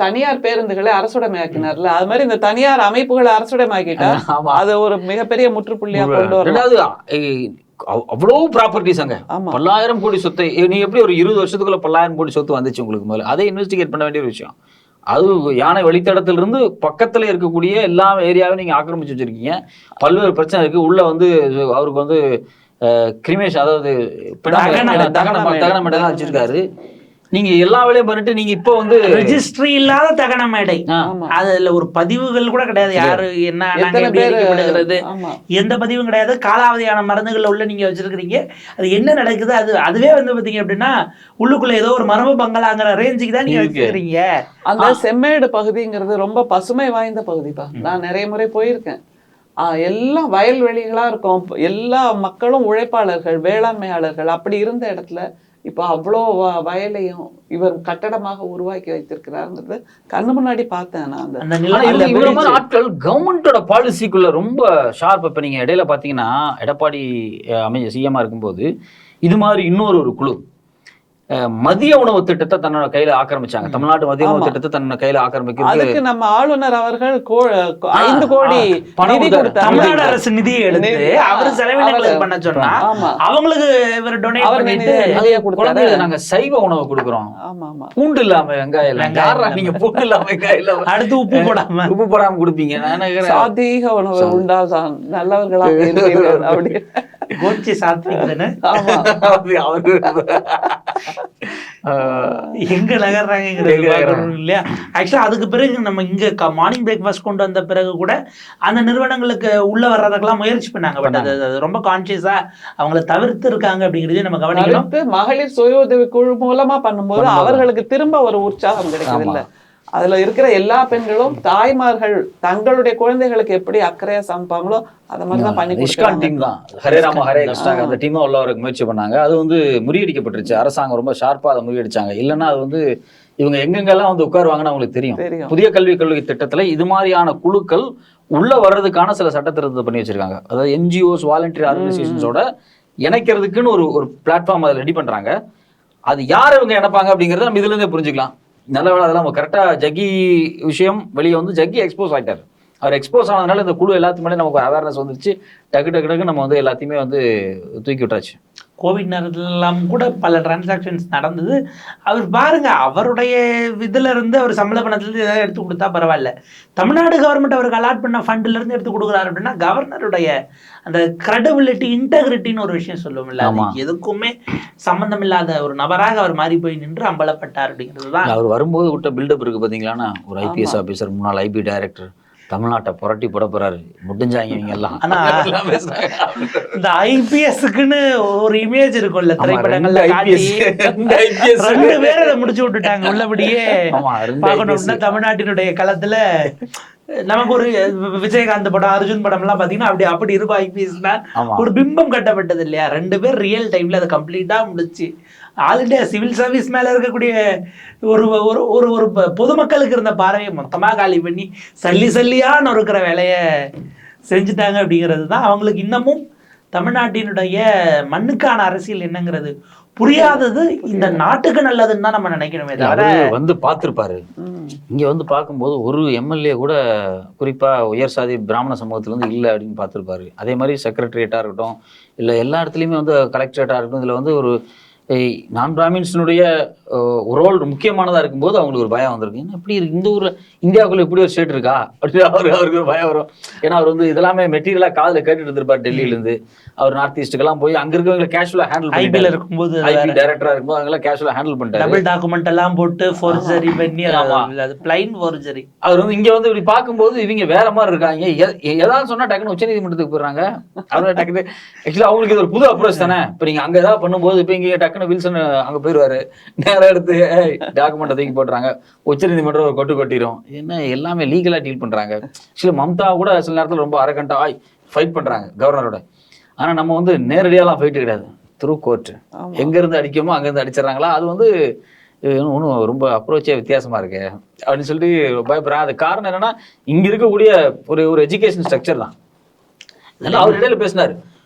தனியார் பேருந்துகளை அரசுடைமையாக்கினார்ல, அது மாதிரி இந்த தனியார் அமைப்புகளை அரசுடைமையாக்கிட்டா அது ஒரு மிகப்பெரிய முற்றுப்புள்ளியா கொண்டு வரும். அவ்வளவு ப்ராப்பர்ட்டிஸ் அங்க 10,000 கோடி சொத்தை, நீ எப்படி ஒரு 20 வருஷத்துக்குள்ள 10,000 கோடி சொத்து வந்துச்சு உங்களுக்கு? முதல்ல அதை இன்வெஸ்டிகேட் பண்ண வேண்டிய விஷயம். அது யானை வழித்தடத்திலிருந்து பக்கத்துல இருக்கக்கூடிய எல்லா ஏரியாவையும் நீங்க ஆக்கிரமிச்சு வச்சிருக்கீங்க. பல்வேறு பிரச்சனை இருக்கு. உள்ள வந்து அவருக்கு வந்து கிரிமேஷன், அதாவது தகன மேடை வச்சிருக்காரு. நீங்க எல்லா வேலையும் பண்ணிட்டு நீங்க இப்போ வந்து ரெஜிஸ்ட்ரி இல்லாத தகன மேடை, அதுல ஒரு பதிவுகள் கூட கிடையாது, யாரு என்ன எந்த பதிவும் கிடையாது. காலாவதியான மருந்துகள் உள்ள நீங்க வச்சிருக்கிறீங்க. அது என்ன நடக்குது? அதுவே வந்து பாத்தீங்க அப்படின்னா உள்ளுக்குள்ள ஏதோ ஒரு மரபு பங்களாங்கிற ரேஞ்சுக்கு தான் நீங்க வச்சிருக்கீங்க. அந்த செம்மேடு பகுதிங்கிறது ரொம்ப பசுமை வாய்ந்த பகுதிப்பா. நான் நிறைய முறை போயிருக்கேன். எல்லாம் வயல்வெளிகளா இருக்கும், எல்லா மக்களும் உழைப்பாளர்கள், வேளாண்மையாளர்கள். அப்படி இருந்த இடத்துல இப்போ அவ்வளோ வயலையும் இவர் கட்டடமாக உருவாக்கி வைத்திருக்கிறாருங்கிறது கண்ணு முன்னாடி பார்த்தேன் நான். அந்த ஆட்கள் கவர்மெண்டோட பாலிசிக்குள்ள ரொம்ப ஷார்ப். இப்போ நீங்க இடையில பாத்தீங்கன்னா எடப்பாடி சிஎம்மா இருக்கும்போது இது மாதிரி இன்னொரு குழு மதிய உணவு திட்டத்தை தன்னோட கையில ஆக்கிரமிச்சாங்க. தமிழ்நாட்டு மதிய உணவு திட்டத்தை தன்னோட கையில ஆக்கிரமிக்கிறது நம்ம ஆளுநர் அவர்கள் 5 கோடி நிதி கொடுத்தார். தமிழ்நாடு அரசு நிதியை எடுத்து அவர் செலவினங்களுக்கு பண்ண சொன்னா அவங்களுக்கு இவர் டொனேட் பண்ணிட்டு நாங்க சைவ உணவு கொடுக்குறோம், பூண்டு இல்லாம வெங்காயம் இல்ல, நீங்க பூண்டு இல்லாம வெங்காயம் இல்ல, அடுத்து உப்பு போடாம கொடுப்பீங்க. சாத்வீக உணவு உண்டாதான் நல்லவர்களாக இருக்கிறீர்கள் அப்படி கோச்சி சாத்விக் எங்க நகர்றாங்க இல்லையா? ஆக்சுவலா அதுக்கு பிறகு நம்ம இங்க மார்னிங் பிரேக்ஃபாஸ்ட் கொண்டு வந்த பிறகு கூட அந்த நிறுவனங்களுக்கு உள்ள வர்றதுக்கெல்லாம் முயற்சி பண்ணாங்க. பட் அது ரொம்ப கான்சியஸா அவங்கள தவிர்த்து இருக்காங்க அப்படிங்கிறது நம்ம கவனிக்கணும். மகளிர் சுய உதவி குழு மூலமா பண்ணும்போது அவர்களுக்கு திரும்ப ஒரு உற்சாகம் கிடைக்குது இல்ல? அதுல இருக்கிற எல்லா பெண்களும் தாய்மார்கள் தங்களுடைய குழந்தைகளுக்கு எப்படி அக்கறையா சமைப்பாங்களோ அத மாதிரிதான் பண்ணி நிஷ்கான் டீம் தான், ஹரே ராம ஹரே கிருஷ்ணா அந்த டீம் உள்ள ஒரு முயற்சி பண்ணாங்க. அது வந்து முறியடிக்கப்பட்டுருச்சு. அரசாங்கம் ரொம்ப ஷார்ப்பா அதை முறியடிச்சாங்க. இல்லைன்னா அது வந்து இவங்க எங்கெங்கெல்லாம் வந்து உட்காருவாங்கன்னு அவங்களுக்கு தெரியும். புதிய கல்விக் கொள்கை திட்டத்துல இது மாதிரியான குழுக்கள் உள்ள வர்றதுக்கான சில சட்டத்திருத்தத்தை பண்ணி வச்சிருக்காங்க. அதாவது என்ஜிஓஸ், வாலண்டரி ஆர்கனைசேஷன்ஸோட இணைக்கிறதுக்குன்னு ஒரு பிளாட்ஃபார்ம் அதை ரெடி பண்றாங்க. அது யார் இவங்க இணைப்பாங்க அப்படிங்கறத நம்ம இதுல இருந்தே புரிஞ்சுக்கலாம். நல்ல வேலை அதெல்லாம் கரெக்டாக ஜக்கி விஷயம் வெளியே வந்து ஜக்கி எக்ஸ்போஸ் ஆகிட்டார். அவர் எக்ஸ்போஸ் ஆனதுனால இந்த குழு எல்லாத்துக்குமே நமக்கு அவேர்னஸ் வந்துருச்சு. டக்கு நம்ம வந்து எல்லாத்தையுமே வந்து தூக்கி விட்டாச்சு. கோவிட் நேரத்துலாம் கூட பல டிரான்சாக்ஷன்ஸ் நடந்தது. அவர் பாருங்க, அவருடைய இதுல இருந்து அவர் சம்பள பணத்துலேருந்து ஏதாவது எடுத்து கொடுத்தா பரவாயில்ல. தமிழ்நாடு கவர்மெண்ட் அவருக்கு அலாட் பண்ண ஃபண்ட்ல இருந்து எடுத்து கொடுக்குறாரு அப்படின்னா கவர்னருடைய அந்த கிரெடிபிலிட்டி, இன்டெகிரிட்டின்னு ஒரு விஷயம் சொல்லுவோம்ல, எதுக்குமே சம்பந்தம் இல்லாத ஒரு நபராக அவர் மாறி போய் நின்று அம்பலப்பட்டார் அப்படிங்கிறது தான். அவர் வரும்போது விட்ட பில்டப் இருக்கு பார்த்தீங்களான்னா, ஒரு ஐபிஎஸ் ஆஃபீஸர், முன்னாள் ஐபி டைரக்டர், தமிழ்நாட்டை புரட்டி போட போறாரு, முடிஞ்சாங்க இவங்க எல்லாம். ஆனா இந்த ஐபிஎஸ்க்குன்னு ஒரு இமேஜ் இருக்கும்ல திரைப்படங்கள்ல காட்டி, 2 பேரை அதை முடிச்சு விட்டுட்டாங்க. உள்ளபடியே பார்க்கணும்னா தமிழ்நாட்டினுடைய களத்துல நமக்கு ஒரு விஜயகாந்த் படம், அர்ஜுன் படம் எல்லாம் பாத்தீங்கன்னா அப்படி இருக்கும். ஐபிஎஸ்னா ஒரு பிம்பம் கட்டப்பட்டது இல்லையா? 2 பேர் ரியல் டைம்ல அதை கம்ப்ளீட்டா முடிச்சு ஆல் இண்டியா சிவில் சர்வீஸ் மேல இருக்கக்கூடிய ஒரு ஒரு ஒரு பொதுமக்களுக்கு இருந்த பார்வையை மொத்தமா காலி பண்ணி சல்லியா நொறுக்கிற வேலையை செஞ்சுட்டாங்க. அப்படிங்கிறது தான் அவங்களுக்கு இன்னமும் தமிழ்நாட்டினுடைய மண்ணுக்கான அரசியல் என்னங்கிறது புரியாதது. இந்த நாட்டுக்கு நல்லதுன்னு தான் நம்ம நினைக்கணுமே தவிர. வந்து பார்த்துருப்பாரு, இங்க வந்து பார்க்கும்போது ஒரு எம்எல்ஏ கூட குறிப்பா உயர் சாதி பிராமண சமூகத்துல இருந்து இல்லை அப்படின்னு பார்த்துருப்பாரு. அதே மாதிரி செக்ரட்டரியேட்டா இருக்கட்டும், இல்லை எல்லா இடத்துலையுமே வந்து கலெக்டரேட்டா இருக்கட்டும், இதுல வந்து ஒரு நான் பிராமின்ஸினுடைய ரோல் முக்கியமானதா இருக்கும்போது அவங்களுக்கு ஒரு பயம் வந்திருக்கு. ஏன்னா இப்படி இந்த ஊர்ல இந்தியாவுக்குள்ள இப்படி ஒரு ஸ்டேட் இருக்கா அப்படின்னு அவருக்கு ஒரு பயம் வரும். ஏன்னா அவர் வந்து இதெல்லாமே மெட்டீரியலா காதுல கேட்டுட்டு இருந்திருப்பார். டெல்லியில இருந்து அவர் நார்த் ஈஸ்ட்டுக்கெல்லாம் போய் அங்க இருக்கவங்களை கேஷுவலா ஹேண்டில் ஐபிஎல் இருக்கும்போது, ஐபி டைரக்டரா இருக்கும்போது அவங்களாம் கேஷுவலா ஹேண்டில் பண்ணிட்டாரு. டபுள் டாக்குமெண்ட் எல்லாம் போட்டு ஃபோர்ஜரி பண்ணி, அது பிளைன் ஃபோர்ஜரி. அவர் வந்து இங்க வந்து இப்படி பார்க்கும்போது இவங்க வேற மாதிரி இருக்காங்க. ஏதாவது சொன்னா டக்குன்னு உச்சநீதிமன்றத்துக்கு போயிடுறாங்க. அவங்க டக்குனு ஆக்சுவலா அவங்களுக்கு இது ஒரு புது அப்ரோச் தானே. இப்ப நீங்க அங்க ஏதாவது பண்ணும்போது இப்ப இங்க டக்குனு வில்சன் அங்க போயிருவாரு, நேரம் எடுத்து டாக்குமெண்ட் தூக்கி போட்டுறாங்க, உச்சநீதிமன்றம் ஒரு கொட்டிடும். என்ன எல்லாமே லீகலா டீல் பண்றாங்க. ஆக்சுவலி மம்தா கூட சில நேரத்தில் ரொம்ப அரகண்டா ஃபைட் பண்றாங்க கவர்னரோட. ஆனா நம்ம வந்து நேரடியாலாம் ஃபைட் கிடையாது, த்ரூ கோர்ட். எங்க இருந்து அடிக்கமோ அங்க இருந்து அடிச்சிடறாங்களா. அது வந்து ஒன்றும் ரொம்ப அப்ரோச்சே வித்தியாசமா இருக்கு அப்படின்னு சொல்லிட்டு பயப்படுறாங்க. அது காரணம் என்னன்னா இங்க இருக்கக்கூடிய ஒரு எஜுகேஷன் ஸ்ட்ரக்சர் தான். இதெல்லாம் அவர் இடையில பேசினாரு,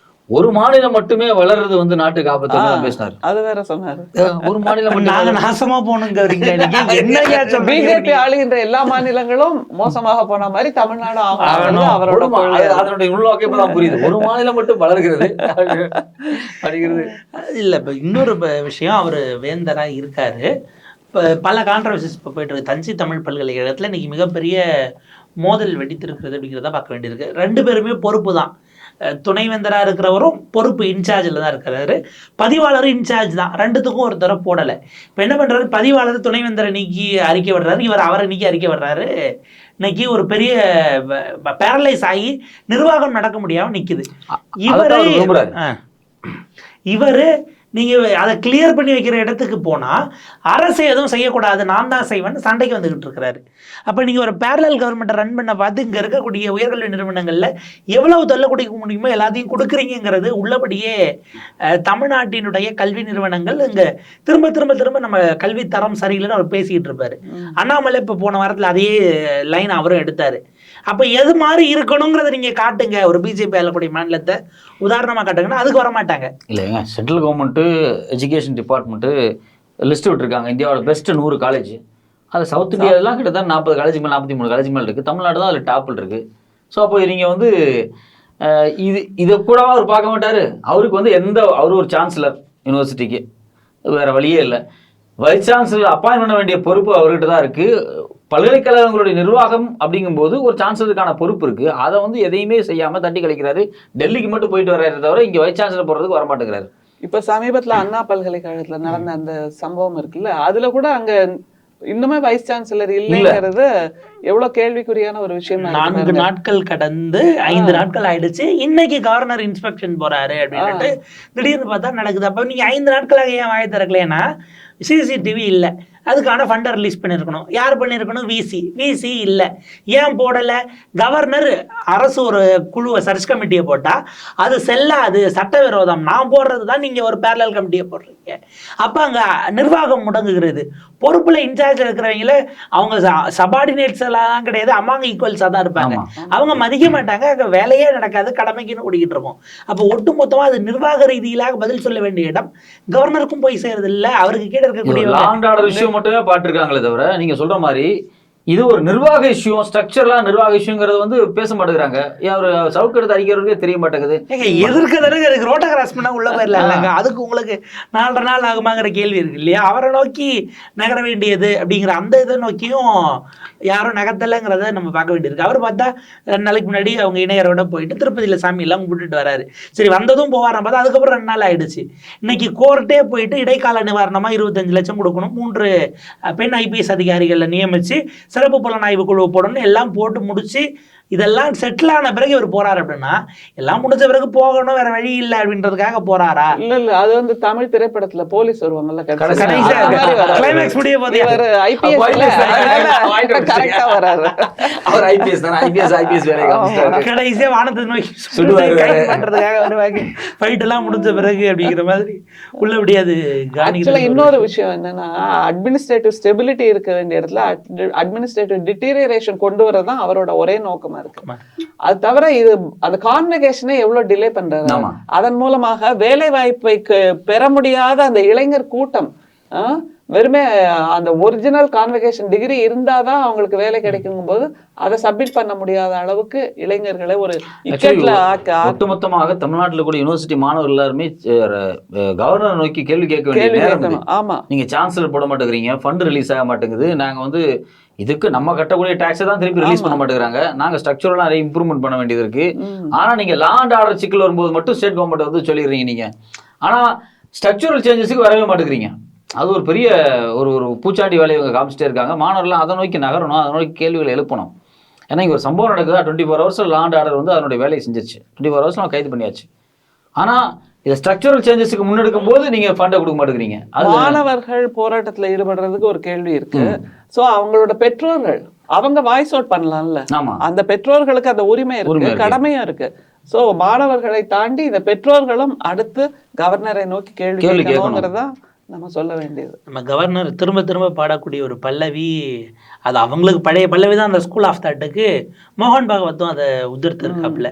ஒரு மாநிலம் மட்டுமே வளர்றது வந்து நாட்டுக்கு ஆபத்து பேசினாரு. அது வேற சொன்னாரு, ஒரு மாநிலம் நாங்க நாசமா போனுங்க. பிஜேபி ஆளுகின்ற எல்லா மாநிலங்களும் மோசமாக போன மாதிரி தமிழ்நாடு அவரோட அதனுடைய உள்நோக்கம் இப்பதான் புரியுது. ஒரு மாநிலம் மட்டும் வளர்கிறது அப்படிங்கிறது இல்ல. இப்ப இன்னொரு விஷயம், அவரு வேந்தரா இருக்காரு. இப்ப பல கான்ட்ரவர்சிஸ் இப்போ போயிட்டு இருக்கு. தஞ்சை தமிழ் பல்கலைக்கழகத்துல இன்னைக்கு மிகப்பெரிய மோதல் வெடித்திருக்கிறது அப்படிங்கிறத பார்க்க வேண்டியிருக்கு. 2 பேருமே பொறுப்பு தான். துணைவேந்தராக இருக்கிறவரும் பொறுப்பு இன்சார்ஜில் தான் இருக்கிறாரு, பதிவாளரும் இன்சார்ஜ் தான். 2த்துக்கும் ஒரு தடவை போடலை. இப்போ என்ன பண்ணுறாரு, பதிவாளர் துணைவேந்தரை நீக்கி அறிக்கை விடுறாரு, இவர் அவரை நீக்கி அறிக்கை விடுறாரு. இன்னைக்கு ஒரு பெரிய பேரலைஸ் ஆகி நிர்வாகம் நடக்க முடியாமல் நிற்குது. இவர் நீங்கள் அதை கிளியர் பண்ணி வைக்கிற இடத்துக்கு போனால் அரசு எதுவும் செய்யக்கூடாது, நான் தான் செய்வேன்னு சண்டைக்கு வந்துக்கிட்டு இருக்கிறாரு. அப்போ நீங்கள் ஒரு பேரலல் கவர்மெண்ட்டை ரன் பண்ண பார்த்து இங்கே இருக்கக்கூடிய உயர்கல்வி நிறுவனங்களில் எவ்வளவு தொல்லை கொடுக்க முடியுமோ எல்லாத்தையும் கொடுக்குறீங்கிறது உள்ளபடியே தமிழ்நாட்டினுடைய கல்வி நிறுவனங்கள் இங்கே திரும்ப திரும்ப திரும்ப நம்ம கல்வி தரம் சரியில்லைன்னு அவர் பேசிக்கிட்டு இருப்பார். அண்ணாமலை இப்போ போன வாரத்தில் அதே லைன் அவரும் எடுத்தார். அப்போ எது மாதிரி இருக்கணுங்கிறத நீங்கள் காட்டுங்க, ஒரு பிஜேபி ஆளக்கூடிய மாநிலத்தை உதாரணமாக காட்டுங்கன்னா அதுக்கு வர மாட்டாங்க. இல்லைங்க, central government education department list விட்டுருக்காங்க, இந்தியாவோட பெஸ்ட் 100 காலேஜ். அது சவுத் இந்தியாவெலாம் கிட்டத்தட்ட 40 காலேஜ் மேலே 43 காலேஜ் மேலே இருக்குது. தமிழ்நாடு தான் அதில் டாப்பில் இருக்குது. ஸோ அப்போ நீங்கள் வந்து இதை கூடவா அவர் பார்க்க மாட்டார்? அவருக்கு வந்து அவர் ஒரு சான்சலர் யூனிவர்சிட்டிக்கு, வேறு வழியே இல்லை. வைஸ் சான்சலர் அப்பாயின்ட் பண்ண வேண்டிய பொறுப்பு அவர்கிட்ட தான் இருக்குது. பல்கலைக்கழகங்களுடைய நிர்வாகம் அப்படிங்கும்போது ஒரு சான்சலருக்கான பொறுப்பு இருக்குது. அதை வந்து எதையுமே செய்யாமல் தட்டி கழிக்கிறாரு. டெல்லிக்கு மட்டும் போயிட்டு வர்றாரு தவிர இங்கே வைஸ் சான்சலர் போடுறதுக்கு வரமாட்டேங்கிறாரு. இப்போ சமீபத்தில் அண்ணா பல்கலைக்கழகத்தில் நடந்த அந்த சம்பவம் இருக்குல்ல, அதில் கூட அங்கே இன்னுமே வைஸ் சான்சலர் இல்லைங்கிறது எவ்வளவு கேள்விக்குறியான ஒரு விஷயம். 4 நாட்கள் கடந்து 5 நாட்கள் ஆயிடுச்சு. இன்னைக்கு கவர்னர் இன்ஸ்பெக்ஷன் போறாரு அப்படின்ட்டு திடீர்னு பார்த்தா நடக்குது. அப்ப நீங்க 5 நாட்களாக ஏன் வாய திறக்கலைன்னா சிசிடிவி இல்லை, அதுக்கான ஃபண்டை ரிலீஸ் பண்ணியிருக்கணும். யார் பண்ணியிருக்கணும்? விசி இல்லை. ஏன் போடலை? கவர்னர் அரசு ஒரு குழுவை சர்ச் கமிட்டியை போட்டால் அது செல்லாது, சட்டவிரோதம், நான் போடுறது தான் நீங்கள் ஒரு பேரலல் கமிட்டியை போடுறீங்க. அப்போ அங்கே நிர்வாகம் முடங்குகிறது. பொறுப்பில் இன்சார்ஜ் இருக்கிறவங்கள அவங்க சபார்டினேட்ஸ் எல்லாம் கிடையாது, அம்மாங்க ஈக்குவல்ஸாக தான் இருப்பாங்க. அவங்க மதிக்க மாட்டாங்க, அங்கே வேலையே நடக்காது, கடமைக்குன்னு ஓடிக்கிட்டு இருக்கோம். அப்போ ஒட்டு மொத்தமாக அது நிர்வாக ரீதியிலாக பதில் சொல்ல வேண்டிய இடம் கவர்னருக்கும் போய் சேருது இல்லை, அவருக்கு கீழே இருக்கக்கூடிய விஷயம் மட்டுமே பாத்துருக்காங்களே தவிர நீங்க சொல்ற மாதிரி இது ஒரு நிர்வாக இஷ்யூ, ஸ்ட்ரக்சரலா நிர்வாக இஷ்யூங்கிறது வந்து பேச மாட்டேங்கிறாங்க. ஒரு சவுக்கு எடுத்து அடிக்கிறவருக்கே தெரிய மாட்டேங்குது. எதிர்க்கிறதுக்கு ரோட்டை கிராஸ் பண்ணா உள்ள போயிடலாங்க, அதுக்கு உங்களுக்கு 4.5 நாள் ஆகுமாங்கிற கேள்வி இருக்கு இல்லையா? அவரை நோக்கி நகர வேண்டியது அப்படிங்கிற அந்த இதை நோக்கியும் யாரும் நகர்த்தலைங்கிறத நம்ம பார்க்க வேண்டியிருக்கு. அவர் பார்த்தா 2 நாளைக்கு முன்னாடி அவங்க இணையரோட போயிட்டு திருப்பதியில் சாமி எல்லாம் கும்பிட்டுட்டு வராரு. சரி, வந்ததும் போவாராம் பார்த்தா அதுக்கப்புறம் 2 நாள் ஆயிடுச்சு. இன்னைக்கு கோர்ட்டே போயிட்டு இடைக்கால நிவாரணமா 25 லட்சம் கொடுக்கணும், 3 பெண் ஐபிஎஸ் அதிகாரிகளை நியமிச்சு சிறப்பு புலனாய்வு குழு போடணும், எல்லாம் போட்டு முடிச்சு இதெல்லாம் செட்டில் ஆன பிறகு இவர் போறாரு அப்படின்னா எல்லாம் முடிஞ்ச பிறகு போகணும், வேற வழி இல்லை அப்படின்றதுக்காக போறாரா? இல்ல அது வந்து தமிழ் திரைப்படத்துல போலீஸ் வருவாங்கல்ல, கிளைமேக்ஸ் முடிய போது கரெக்டா வராரு. அவர் ஐபிஎஸ் தானே, ஐபிஎஸ் வேலை கடைசியா வானத்தை நோக்கி பண்றதுக்காக வருவாங்க. ஃபைட் எல்லாம் முடிஞ்ச பிறகு அப்படிங்கிற மாதிரி உள்ளபடி அது இன்னொரு விஷயம் என்னன்னா, அட்மினிஸ்ட்ரேட்டிவ் ஸ்டெபிலிட்டி இருக்க வேண்டிய இடத்துல அட்மினிஸ்ட்ரேட்டிவ் டிட்டீரியரேஷன் கொண்டு வரதான் அவரோட ஒரே நோக்கமா இருக்கு. அது தவிர இது அந்த கான்வெகேஷனை எவ்வளவு டிலே பண்றாரு, அதன் மூலமாக வேலை வாய்ப்பை பெற முடியாத அந்த இளைஞர் கூட்டம் வெறுமே அந்த ஒரிஜினல் கான்வெகேஷன் டிகிரி இருந்தாதான் அவங்களுக்கு வேலை கிடைக்கும் போது அதை சப்மிட் பண்ண முடியாத அளவுக்கு இளைஞர்களை ஒரு ஒட்டுமொத்தமாக தமிழ்நாட்டில் கூட யூனிவர்சிட்டி மாணவர்கள் எல்லாருமே கவர்னர் நோக்கி கேள்வி கேட்க வேண்டிய நேரம். ஆமா, நீங்க சான்சலர் போட மாட்டேங்கிறீங்க, ஃபண்ட் ரிலீஸ் ஆக மாட்டேங்குது, நாங்க வந்து இதுக்கு நம்ம கட்டக்கூடிய டாக்ஸை தான் திருப்பி ரிலீஸ் பண்ண மாட்டேங்கிறாங்க, நாங்க ஸ்ட்ரக்சரலா நிறைய இம்ப்ரூவ்மெண்ட் பண்ண வேண்டியது இருக்கு. ஆனா நீங்க லா அண்ட் ஆர்டர் சிக்கல் வரும்போது மட்டும் ஸ்டேட் கவர்மெண்ட் வந்து சொல்லிடுறீங்க நீங்க, ஆனா ஸ்ட்ரக்சரல் சேஞ்சஸுக்கு வரவே மாட்டேங்கிறீங்க. அது ஒரு பெரிய ஒரு பூச்சாண்டி வேலையை இவங்க காமிச்சிட்டே இருக்காங்க. மாணவர்கள்லாம் அதை நோக்கி நகரணும், அதை நோக்கி கேள்விகளை எழுப்பணும். ஏன்னா இங்கே ஒரு சம்பவம் நடக்குதா, 24 hours லா அண்ட் ஆர்டர் வந்து அதனுடைய வேலையை செஞ்சிருச்சு, 24 hours நம்ம கைது பண்ணியாச்சு. ஆனா இதை ஸ்ட்ரக்சரல் சேஞ்சஸுக்கு முன்னெடுக்கும் போது நீங்க ஃபண்டை கொடுக்க மாட்டேங்கிறீங்க. மாணவர்கள் போராட்டத்துல ஈடுபடுறதுக்கு ஒரு கேள்வி இருக்கு. சோ அவங்களோட பெற்றோர்கள் அவங்க வாய்ஸ் அவுட் பண்ணலாம்ல, அந்த பெற்றோர்களுக்கு அந்த உரிமை இருக்கு, கடமையும் இருக்கு. சோ மாணவர்களை தாண்டி இந்த பெற்றோர்களும் அடுத்து கவர்னரை நோக்கி கேள்வி கேட்கணுங்கிறதா நம்ம சொல்ல வேண்டியது. நம்ம கவர்னர் திரும்ப திரும்ப பாடக்கூடிய ஒரு பல்லவி, அது அவங்களுக்கு பழைய பல்லவி தான். அந்த ஸ்கூல் ஆஃப் தாட்டுக்கு மோகன் பாகவத்தும் அதை உதிர்த்து இருக்காப்புல.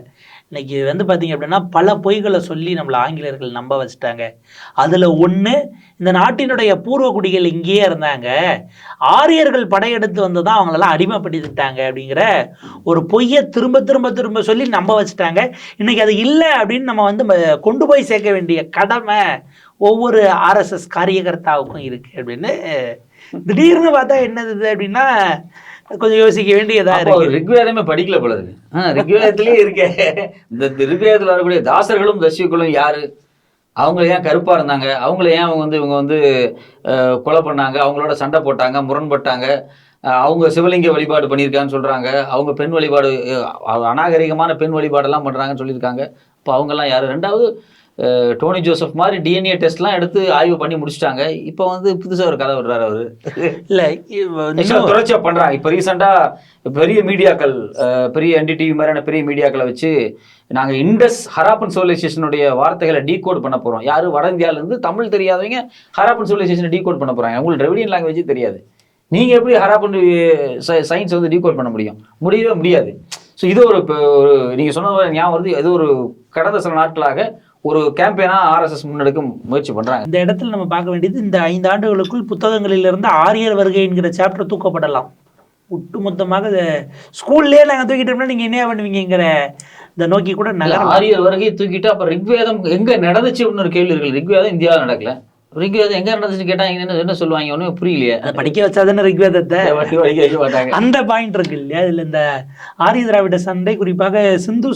இன்னைக்கு வந்து பார்த்தீங்க அப்படின்னா பல பொய்களை சொல்லி நம்மளை ஆங்கிலேயர்கள் நம்ப வச்சுட்டாங்க. அதில் ஒன்று, இந்த நாட்டினுடைய பூர்வ குடிகள் இங்கேயே இருந்தாங்க, ஆரியர்கள் படையெடுத்து வந்து தான் அவங்களெல்லாம் அடிமைப்படுத்திட்டாங்க அப்படிங்கிற ஒரு பொய்யை திரும்ப திரும்ப திரும்ப சொல்லி நம்ப வச்சுட்டாங்க. இன்னைக்கு அது இல்லை அப்படின்னு நம்ம வந்து கொண்டு போய் சேர்க்க வேண்டிய கடமை ஒவ்வொரு ஆர்எஸ்எஸ் காரியகர்த்தாவுக்கும் இருக்கு அப்படின்னு திடீர்னு பார்த்தா என்னது அப்படின்னா கொஞ்சம் யோசிக்க வேண்டியதா இருக்கு. ரிக்வேதமே படிக்கல போல இருக்கு. ரிக்வேதத்திலேயே இருக்கே, இந்த ரிக்வேதத்தில் வரக்கூடிய தாசர்களும் தஸ்யுக்களும் யாரு, அவங்க ஏன் கருப்பா இருந்தாங்க, அவங்கள ஏன் இவங்க வந்து கொலை பண்ணாங்க, அவங்களோட சண்டை போட்டாங்க, முரண்பட்டாங்க, அவங்க சிவலிங்க வழிபாடு பண்ணியிருக்காங்கன்னு சொல்றாங்க, அவங்க பெண் வழிபாடு அநாகரிகமான பெண் வழிபாடெல்லாம் பண்றாங்கன்னு சொல்லியிருக்காங்க. இப்போ அவங்கெல்லாம் யாரு? ரெண்டாவது டோனி ஜோசப் மாதிரி டிஎன்ஏ டெஸ்ட்லாம் எடுத்து ஆய்வு பண்ணி முடிச்சிட்டாங்க. இப்போ வந்து புதுசாக ஒரு கதை விடுறாரு அவரு. இல்லை தொடர்ச்சியாக பண்ணுறாங்க. இப்போ ரீசெண்டாக பெரிய மீடியாக்கள், பெரிய என்டிடிவி மாதிரியான பெரிய மீடியாக்களை வச்சு நாங்கள் இண்டஸ் ஹராப்பன் சிவிலைசேஷனுடைய வார்த்தைகளை டீகோட் பண்ண போகிறோம். யார் வட இந்தியாவிலேருந்து தமிழ் தெரியாதவங்க ஹராப்பன் சிவிலைசேஷனை டீகோட் பண்ண போகிறாங்க. உங்களுக்கு டிராவிடியன் லாங்குவேஜே தெரியாது, நீங்கள் எப்படி ஹராப்பன் சயின்ஸ் வந்து டீகோட் பண்ண முடியும்? முடியவே முடியாது. ஸோ இது ஒரு நீங்கள் சொன்ன ஞாபகம் வருது. இது ஒரு கடந்த சில நாட்களாக ஒரு கேம்பெயினா ஆர்எஸ்எஸ் முன்னெடுக்க முயற்சி பண்றாங்க. இந்த இடத்துல நம்ம பார்க்க வேண்டியது, இந்த 5 ஆண்டுகளுக்குள் புத்தகங்களிலிருந்து ஆரியர் வருகை என்கிற சாப்டர் தூக்கப்படலாம். ஒட்டுமொத்தமாக ஸ்கூல்லேயே நாங்கள் தூக்கிட்டோம்னா நீங்கள் என்ன பண்ணுவீங்கிற இந்த நோக்கி கூட நகரம். ஆரியர் வருகையை தூக்கிட்டு அப்போ ரிக்வேதம் எங்கே நடந்துச்சு ஒரு கேள்வி இருக்கு. ரிக்வேதம் இந்தியாவில் நடக்கல, ரிக்வேதம் எங்க நடந்துச்சு கேட்டா என்ன சொல்லுவாங்க, ஒன்றும் புரியலையே. படிக்க வச்சாதானே ரிக்வேதத்தை வைக்க மாட்டாங்க. அந்த பாயிண்ட் இருக்கு இல்லையா? இதுல இந்த ஆரிய திராவிட சண்டை, குறிப்பாக சிந்து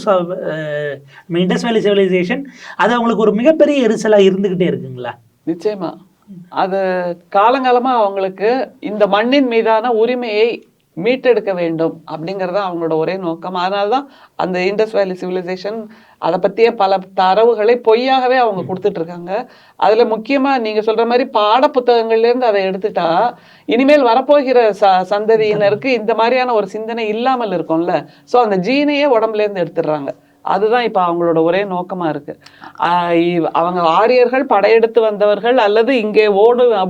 இண்டஸ் வேலி சிவிலைசேஷன், அது அவங்களுக்கு ஒரு மிகப்பெரிய எரிசலா இருந்துகிட்டே இருக்குங்களா? நிச்சயமா. அது காலங்காலமா அவங்களுக்கு இந்த மண்ணின் மீதான உரிமையை மீட்டெடுக்க வேண்டும் அப்படிங்கிறது அவங்களோட ஒரே நோக்கம். அதனால்தான் அந்த இண்டஸ் வேலி சிவிலைசேஷன் அதை பற்றிய பல தரவுகளை பொய்யாகவே அவங்க கொடுத்துட்டு இருக்காங்க. அதில் முக்கியமாக நீங்கள் சொல்கிற மாதிரி பாட புத்தகங்கள்லேருந்து அதை எடுத்துட்டா இனிமேல் வரப்போகிற சந்ததியினருக்கு இந்த மாதிரியான ஒரு சிந்தனை இல்லாமல் இருக்கும்ல. ஸோ அந்த ஜீனையே உடம்புலேருந்து எடுத்துடுறாங்க. அதுதான் இப்போ அவங்களோட ஒரே நோக்கமா இருக்கு. அவங்க ஆரியர்கள் படையெடுத்து வந்தவர்கள் அல்லது இங்கே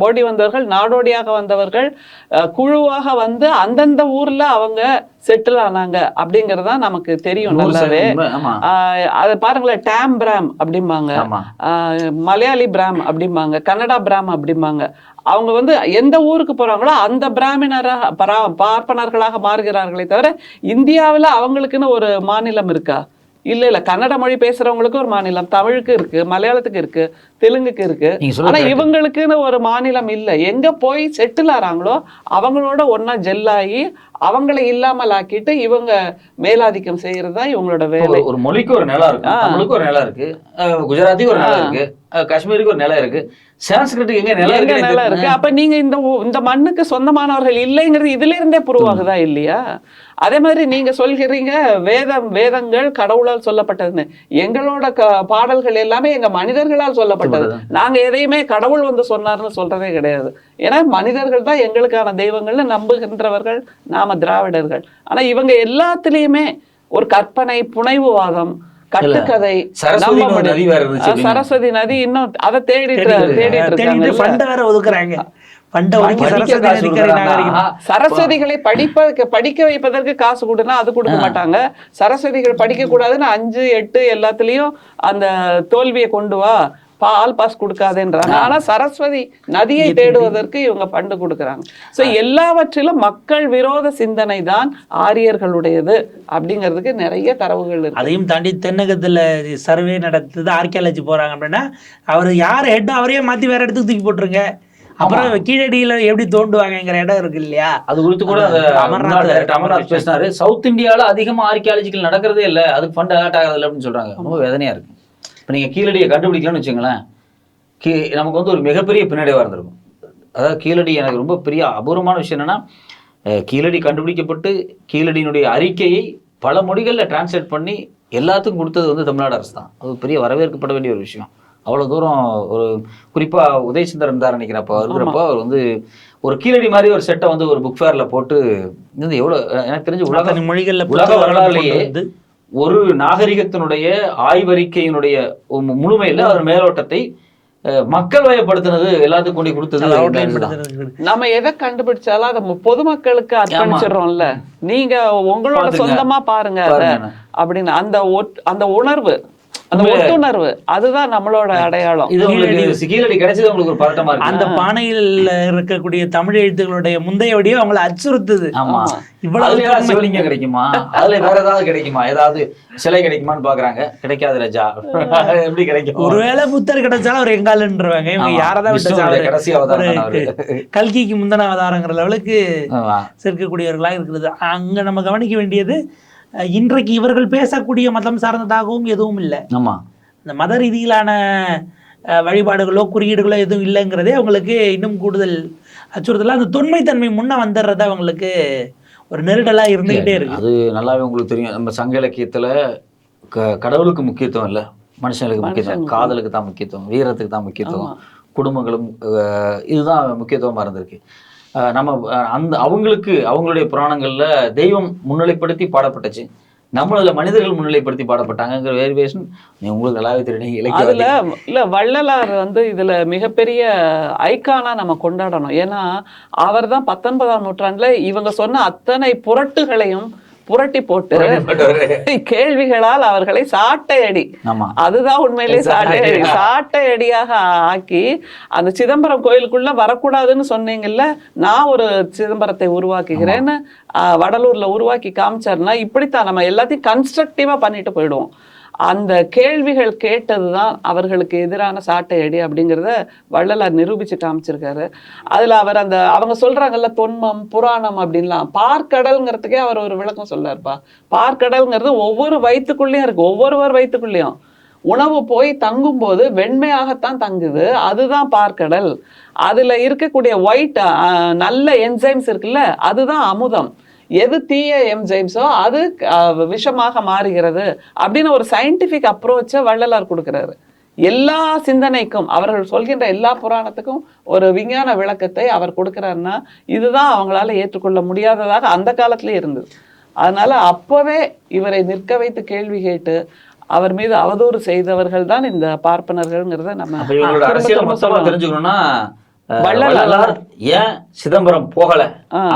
ஓடி வந்தவர்கள், நாடோடியாக வந்தவர்கள், குழுவாக வந்து அந்தந்த ஊர்ல அவங்க செட்டில் ஆனாங்க அப்படிங்கறதா நமக்கு தெரியும் நல்லாவே. அதை பாருங்களேன், டேம் பிராம் அப்படிம்பாங்க, மலையாளி பிராம் அப்படிம்பாங்க, கன்னடா பிராம் அப்படிம்பாங்க. அவங்க வந்து எந்த ஊருக்கு போறாங்களோ அந்த பிராமணராக பார்ப்பனர்களாக மாறுகிறார்களே தவிர இந்தியாவில் அவங்களுக்குன்னு ஒரு மாநிலம் இருக்கா? இல்ல. கன்னட மொழி பேசுறவங்களுக்கு ஒரு மாநிலம், தமிழுக்கு இருக்கு, மலையாளத்துக்கு இருக்கு, தெலுங்குக்கு இருக்கு. ஆனா இவங்களுக்குன்னு ஒரு மாநிலம் இல்ல. எங்க போய் செட்டில் ஆறாங்களோ அவங்களோட ஒன்னா ஜெல்லாகி அவங்களை இல்லாமல் ஆக்கிட்டு இவங்க மேலாதிக்கம் செய்யறது தான் இவங்களோட வேலை. ஒரு மொழிக்கு ஒரு நிலம் இருக்கு, தமிழுக்கு ஒரு நிலம் இருக்கு, குஜராத்திக்கு ஒரு நிலம் இருக்கு, காஷ்மீருக்கு ஒரு நிலம் இருக்கு, சான்ஸ்கிரிட்டுக்கு எங்க நிலம் இருக்கு. அப்ப நீங்க இந்த மண்ணுக்கு சொந்தமானவர்கள் இல்லைங்கிறது இதுல இருந்தே புரிவாகுதா இல்லையா? அதே மாதிரி நீங்க சொல்கிறீங்க வேதங்கள் கடவுளால் சொல்லப்பட்டதுன்னு. எங்களோட பாடல்கள் எல்லாமே எங்க மனிதர்களால் சொல்லப்பட்டது. நாங்க எதையுமே கடவுள் வந்து சொன்னார்னு சொல்றதே கிடையாது. ஏன்னா மனிதர்கள் தான் எங்களுக்கான தெய்வங்கள்னு நம்புகின்றவர்கள் நாம திராவிடர்கள். ஆனா இவங்க எல்லாத்துலயுமே ஒரு கற்பனை, புனைவுவாதம், கட்டுக்கதை. சரஸ்வதி நதி இன்னும் அதை தேடிட்டு ஒதுக்குறாங்க. சரஸ்வதிகளை படிக்க வைப்பதற்கு காசு கொடுனா அது கொடுக்க மாட்டாங்க. சரஸ்வதிகள் படிக்க கூடாதுன்னு 5, 8 எல்லாத்துலயும் அந்த தோல்வியை கொண்டு வா, ஆல் பாஸ் கொடுக்காதுன்றாங்க. ஆனா சரஸ்வதி நதியை தேடுவதற்கு இவங்க ஃபண்டு கொடுக்குறாங்க. சோ எல்லாவற்றிலும் மக்கள் விரோத சிந்தனை தான் ஆரியர்களுடையது அப்படிங்கிறதுக்கு நிறைய தரவுகள் இருக்கு. அதையும் தாண்டி தென்னகத்துல சர்வே நடத்துது, ஆர்கியாலஜி போறாங்க அப்படின்னா அவர் யார் ஹெட் அவரையே மாத்தி வேற இடத்துக்கு தூக்கி போட்டுருங்க. அப்புறம் கீழடியில எப்படி தோண்டுவாங்கிற இடம் இருக்கு இல்லையா? அது குறித்து கூட அமர்நாத் பேசினாரு. சவுத் இந்தியாவில அதிகமா ஆர்கியாலஜிக்கல் நடக்கிறதே இல்லை, அதுக்கு ஃபண்ட் அலாட் ஆகாது அப்படின்னு சொல்றாங்க. ரொம்ப வேதனையா இருக்கு. இப்போ நீங்கள் கீழடியை கண்டுபிடிக்கலாம்னு வச்சுங்களேன், நமக்கு வந்து ஒரு மிகப்பெரிய பின்னடைவாக இருந்திருக்கும். அதாவது கீழடி எனக்கு ரொம்ப பெரிய அபூர்வமான விஷயம் என்னன்னா, கீழடி கண்டுபிடிக்கப்பட்டு கீழடியினுடைய அறிக்கையை பல மொழிகளில் டிரான்ஸ்லேட் பண்ணி எல்லாத்துக்கும் கொடுத்தது வந்து தமிழ்நாடு அரசு தான். அது பெரிய வரவேற்கப்பட வேண்டிய ஒரு விஷயம். அவ்வளோ தூரம் ஒரு குறிப்பாக உதயசந்திரன் தான் நினைக்கிறப்போ இருக்கிறப்போ அவர் வந்து ஒரு கீழடி மாதிரி ஒரு செட்டை வந்து ஒரு புக் ஃபேரில் போட்டு இது எவ்வளோ எனக்கு தெரிஞ்சு உலக வரலாறுலேயே ஒரு நாகரிகத்தினுடைய ஆய்வறிக்கையினுடைய முழுமையில ஒரு மேலோட்டத்தை மக்கள் வயப்படுத்தினது எல்லாத்துக்கும் கொண்டு கொடுத்தது. நம்ம எதை கண்டுபிடிச்சாலும் அதை பொதுமக்களுக்கு அர்ப்பணிச்சிடறோம்ல. நீங்க உங்களோட சொந்தமா பாருங்க அப்படின்னு அந்த உணர்வு, அந்த ஒட்டுணர்வு, அதுதான் நம்மளோட அடையாளம். கீழடி கிடைச்சது உங்களுக்கு ஒரு பதட்டமா இருக்கு. அந்த பானையில் இருக்கக்கூடிய தமிழ் எழுத்துக்களுடைய முந்தைய வடிவம் அவங்களை அச்சுறுத்துது. இவ்வளவு சிவலிங்கம் கிடைக்குமா, அதுல வேற ஏதாவது கிடைக்குமா, ஏதாவது சிலை கிடைக்குமான்னு பாக்குறாங்க. கிடைக்காது ராஜா. எப்படி கிடைக்கும்? ஒருவேளை புத்தர் கிடைச்சாலும் அவர் எங்காலுன்றவாங்க. இவங்க யாரதான் கடைசி அவதாரம் கல்கிக்கு முந்தின அவதாரங்கிற லெவலுக்கு சேர்க்கக்கூடியவர்களா இருக்கிறது. அங்க நம்ம கவனிக்க வேண்டியது, இன்றைக்கு இவர்கள் பேசக்கூடிய மதம் சார்ந்ததாகவும் எதுவும் இல்லை. ஆமா, இந்த மத ரீதியிலான வழிபாடுகளோ குறியீடுகளோ எதுவும் இல்லைங்கிறதே அவங்களுக்கு இன்னும் கூடுதல் அச்சுறுத்தல. அந்த தொன்மைத்தன்மை முன்ன வந்துடுறத அவங்களுக்கு ஒரு நெருடலா இருந்துகிட்டே இருக்கு. அது நல்லாவே உங்களுக்கு தெரியும். நம்ம சங்க இலக்கியத்துல கடவுளுக்கு முக்கியத்துவம் இல்லை, மனுஷங்களுக்கு முக்கியத்துவம், காதலுக்கு தான் முக்கியத்துவம், வீரத்துக்கு தான் முக்கியத்துவம், குடும்பங்களும் இதுதான் முக்கியத்துவமா இருந்திருக்கு. நம்ம அவங்களுக்கு அவங்களுடைய புராணங்கள்ல தெய்வம் முன்னிலைப்படுத்தி பாடப்பட்டுச்சு, நம்மள மனிதர்கள் முன்னிலைப்படுத்தி பாடப்பட்டாங்கிற வேரியேஷன் உங்களுக்கு நல்லாவே தெரியும். அதுல இல்ல வள்ளலார் வந்து இதுல மிகப்பெரிய ஐக்கானா நம்ம கொண்டாடணும். ஏன்னா அவர் தான் 19ஆம் நூற்றாண்டுல இவங்க சொன்ன அத்தனை புரட்டுகளையும் புரட்டி போட்டு கேள்விகளால் அவர்களை சாட்டையடி, அதுதான் உண்மையிலேயே சாட்டையடியாக ஆக்கி அந்த சிதம்பரம் கோயிலுக்குள்ள வரக்கூடாதுன்னு சொன்னீங்கல்ல, நான் ஒரு சிதம்பரத்தை உருவாக்குகிறேன்னு வடலூர்ல உருவாக்கி காமிச்சாருன்னா இப்படித்தான் நம்ம எல்லாத்தையும் கன்ஸ்ட்ரக்டிவா பண்ணிட்டு போயிடுவோம். அந்த கேள்விகள் கேட்டதுதான் அவர்களுக்கு எதிரான சாட்டையடி அப்படிங்கிறத வள்ளலார் நிரூபிச்சு காமிச்சிருக்காரு. அதுல அவர் அவங்க சொல்றாங்கல்ல தொன்மம் புராணம் அப்படின்லாம், பார்க்கடல்ங்கிறதுக்கே அவர் ஒரு விளக்கம் சொல்லாருப்பா. பார்க்கடல்ங்கிறது ஒவ்வொரு வயிற்றுக்குள்ளேயும் இருக்கு, ஒவ்வொருவர் வயிற்றுக்குள்ளேயும் உணவு போய் தங்கும் போது வெண்மையாகத்தான் தங்குது, அதுதான் பார்க்கடல். அதுல இருக்கக்கூடிய ஒயிட் நல்ல என்சைம்ஸ் இருக்குல்ல, அதுதான் அமுதம். எது தீய என்சைம்ஸோ அது விஷமாக மாறுகிறது அப்படின்னு ஒரு சயின்டிபிக் அப்ரோச்சை வள்ளலார் கொடுக்கிறாரு. எல்லா சிந்தனைக்கும் அவர்கள் சொல்கின்ற எல்லா புராணத்துக்கும் ஒரு விஞ்ஞான விளக்கத்தை அவர் கொடுக்கிறாருன்னா இதுதான் அவங்களால ஏற்றுக்கொள்ள முடியாததாக அந்த காலத்திலே இருந்தது. அதனால அப்பவே இவரை நிற்க வைத்து கேள்வி கேட்டு அவர் மீது அவதூறு செய்தவர்கள் தான் இந்த பார்ப்பனர்கள்ங்கிறத நம்ம தெரிஞ்சுக்கணும்னா, வள்ளலார் ஏன் சிதம்பரம் போகல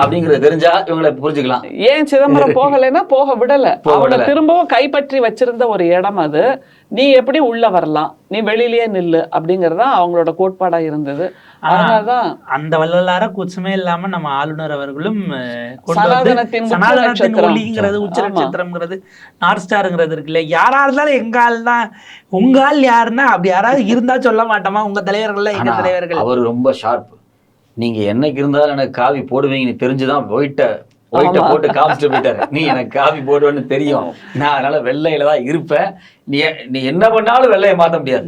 அப்படிங்கறது தெரிஞ்சா இவங்களை புரிஞ்சுக்கலாம். ஏன் சிதம்பரம் போகலைன்னா போக விடல, அவங்க திரும்பவும் கைப்பற்றி வச்சிருந்த ஒரு இடம் அது. நீ எப்படி உள்ள வரலாம், நீ வெளியிலேயே நில்லு அப்படிங்கறதா அவங்களோட கோட்பாடா இருந்தது. அதனாலதான் அந்த வள்ளலார குச்சமே இல்லாம நம்ம ஆளுநர் அவர்களும் சனாதனத்தின் ஒளிங்கிறது உச்ச நட்சத்திரம்ங்கிறது நார்த் ஸ்டாருங்கிறது இருக்குல்ல, யாரா இருந்தாலும் எங்க ஆள் தான், உங்க ஆள் யாருன்னா அப்படி யாராவது இருந்தா சொல்ல மாட்டோமா, உங்க தலைவர்கள் எங்க தலைவர்கள். அவர் ரொம்ப ஷார்ப். நீங்க என்னைக்கு இருந்தாலும் எனக்கு காவி போடுவீங்கன்னு தெரிஞ்சுதான் போயிட்ட ஒயிட்ட போட்டு காமிச்சிட்டு போயிட்டாரு. நீ எனக்கு காபி போடுவேன்னு தெரியும், நான் அதனால வெள்ளையில தான் இருப்பேன், நீ என்ன பண்ணாலும் வெள்ளையை மாற்ற முடியாது.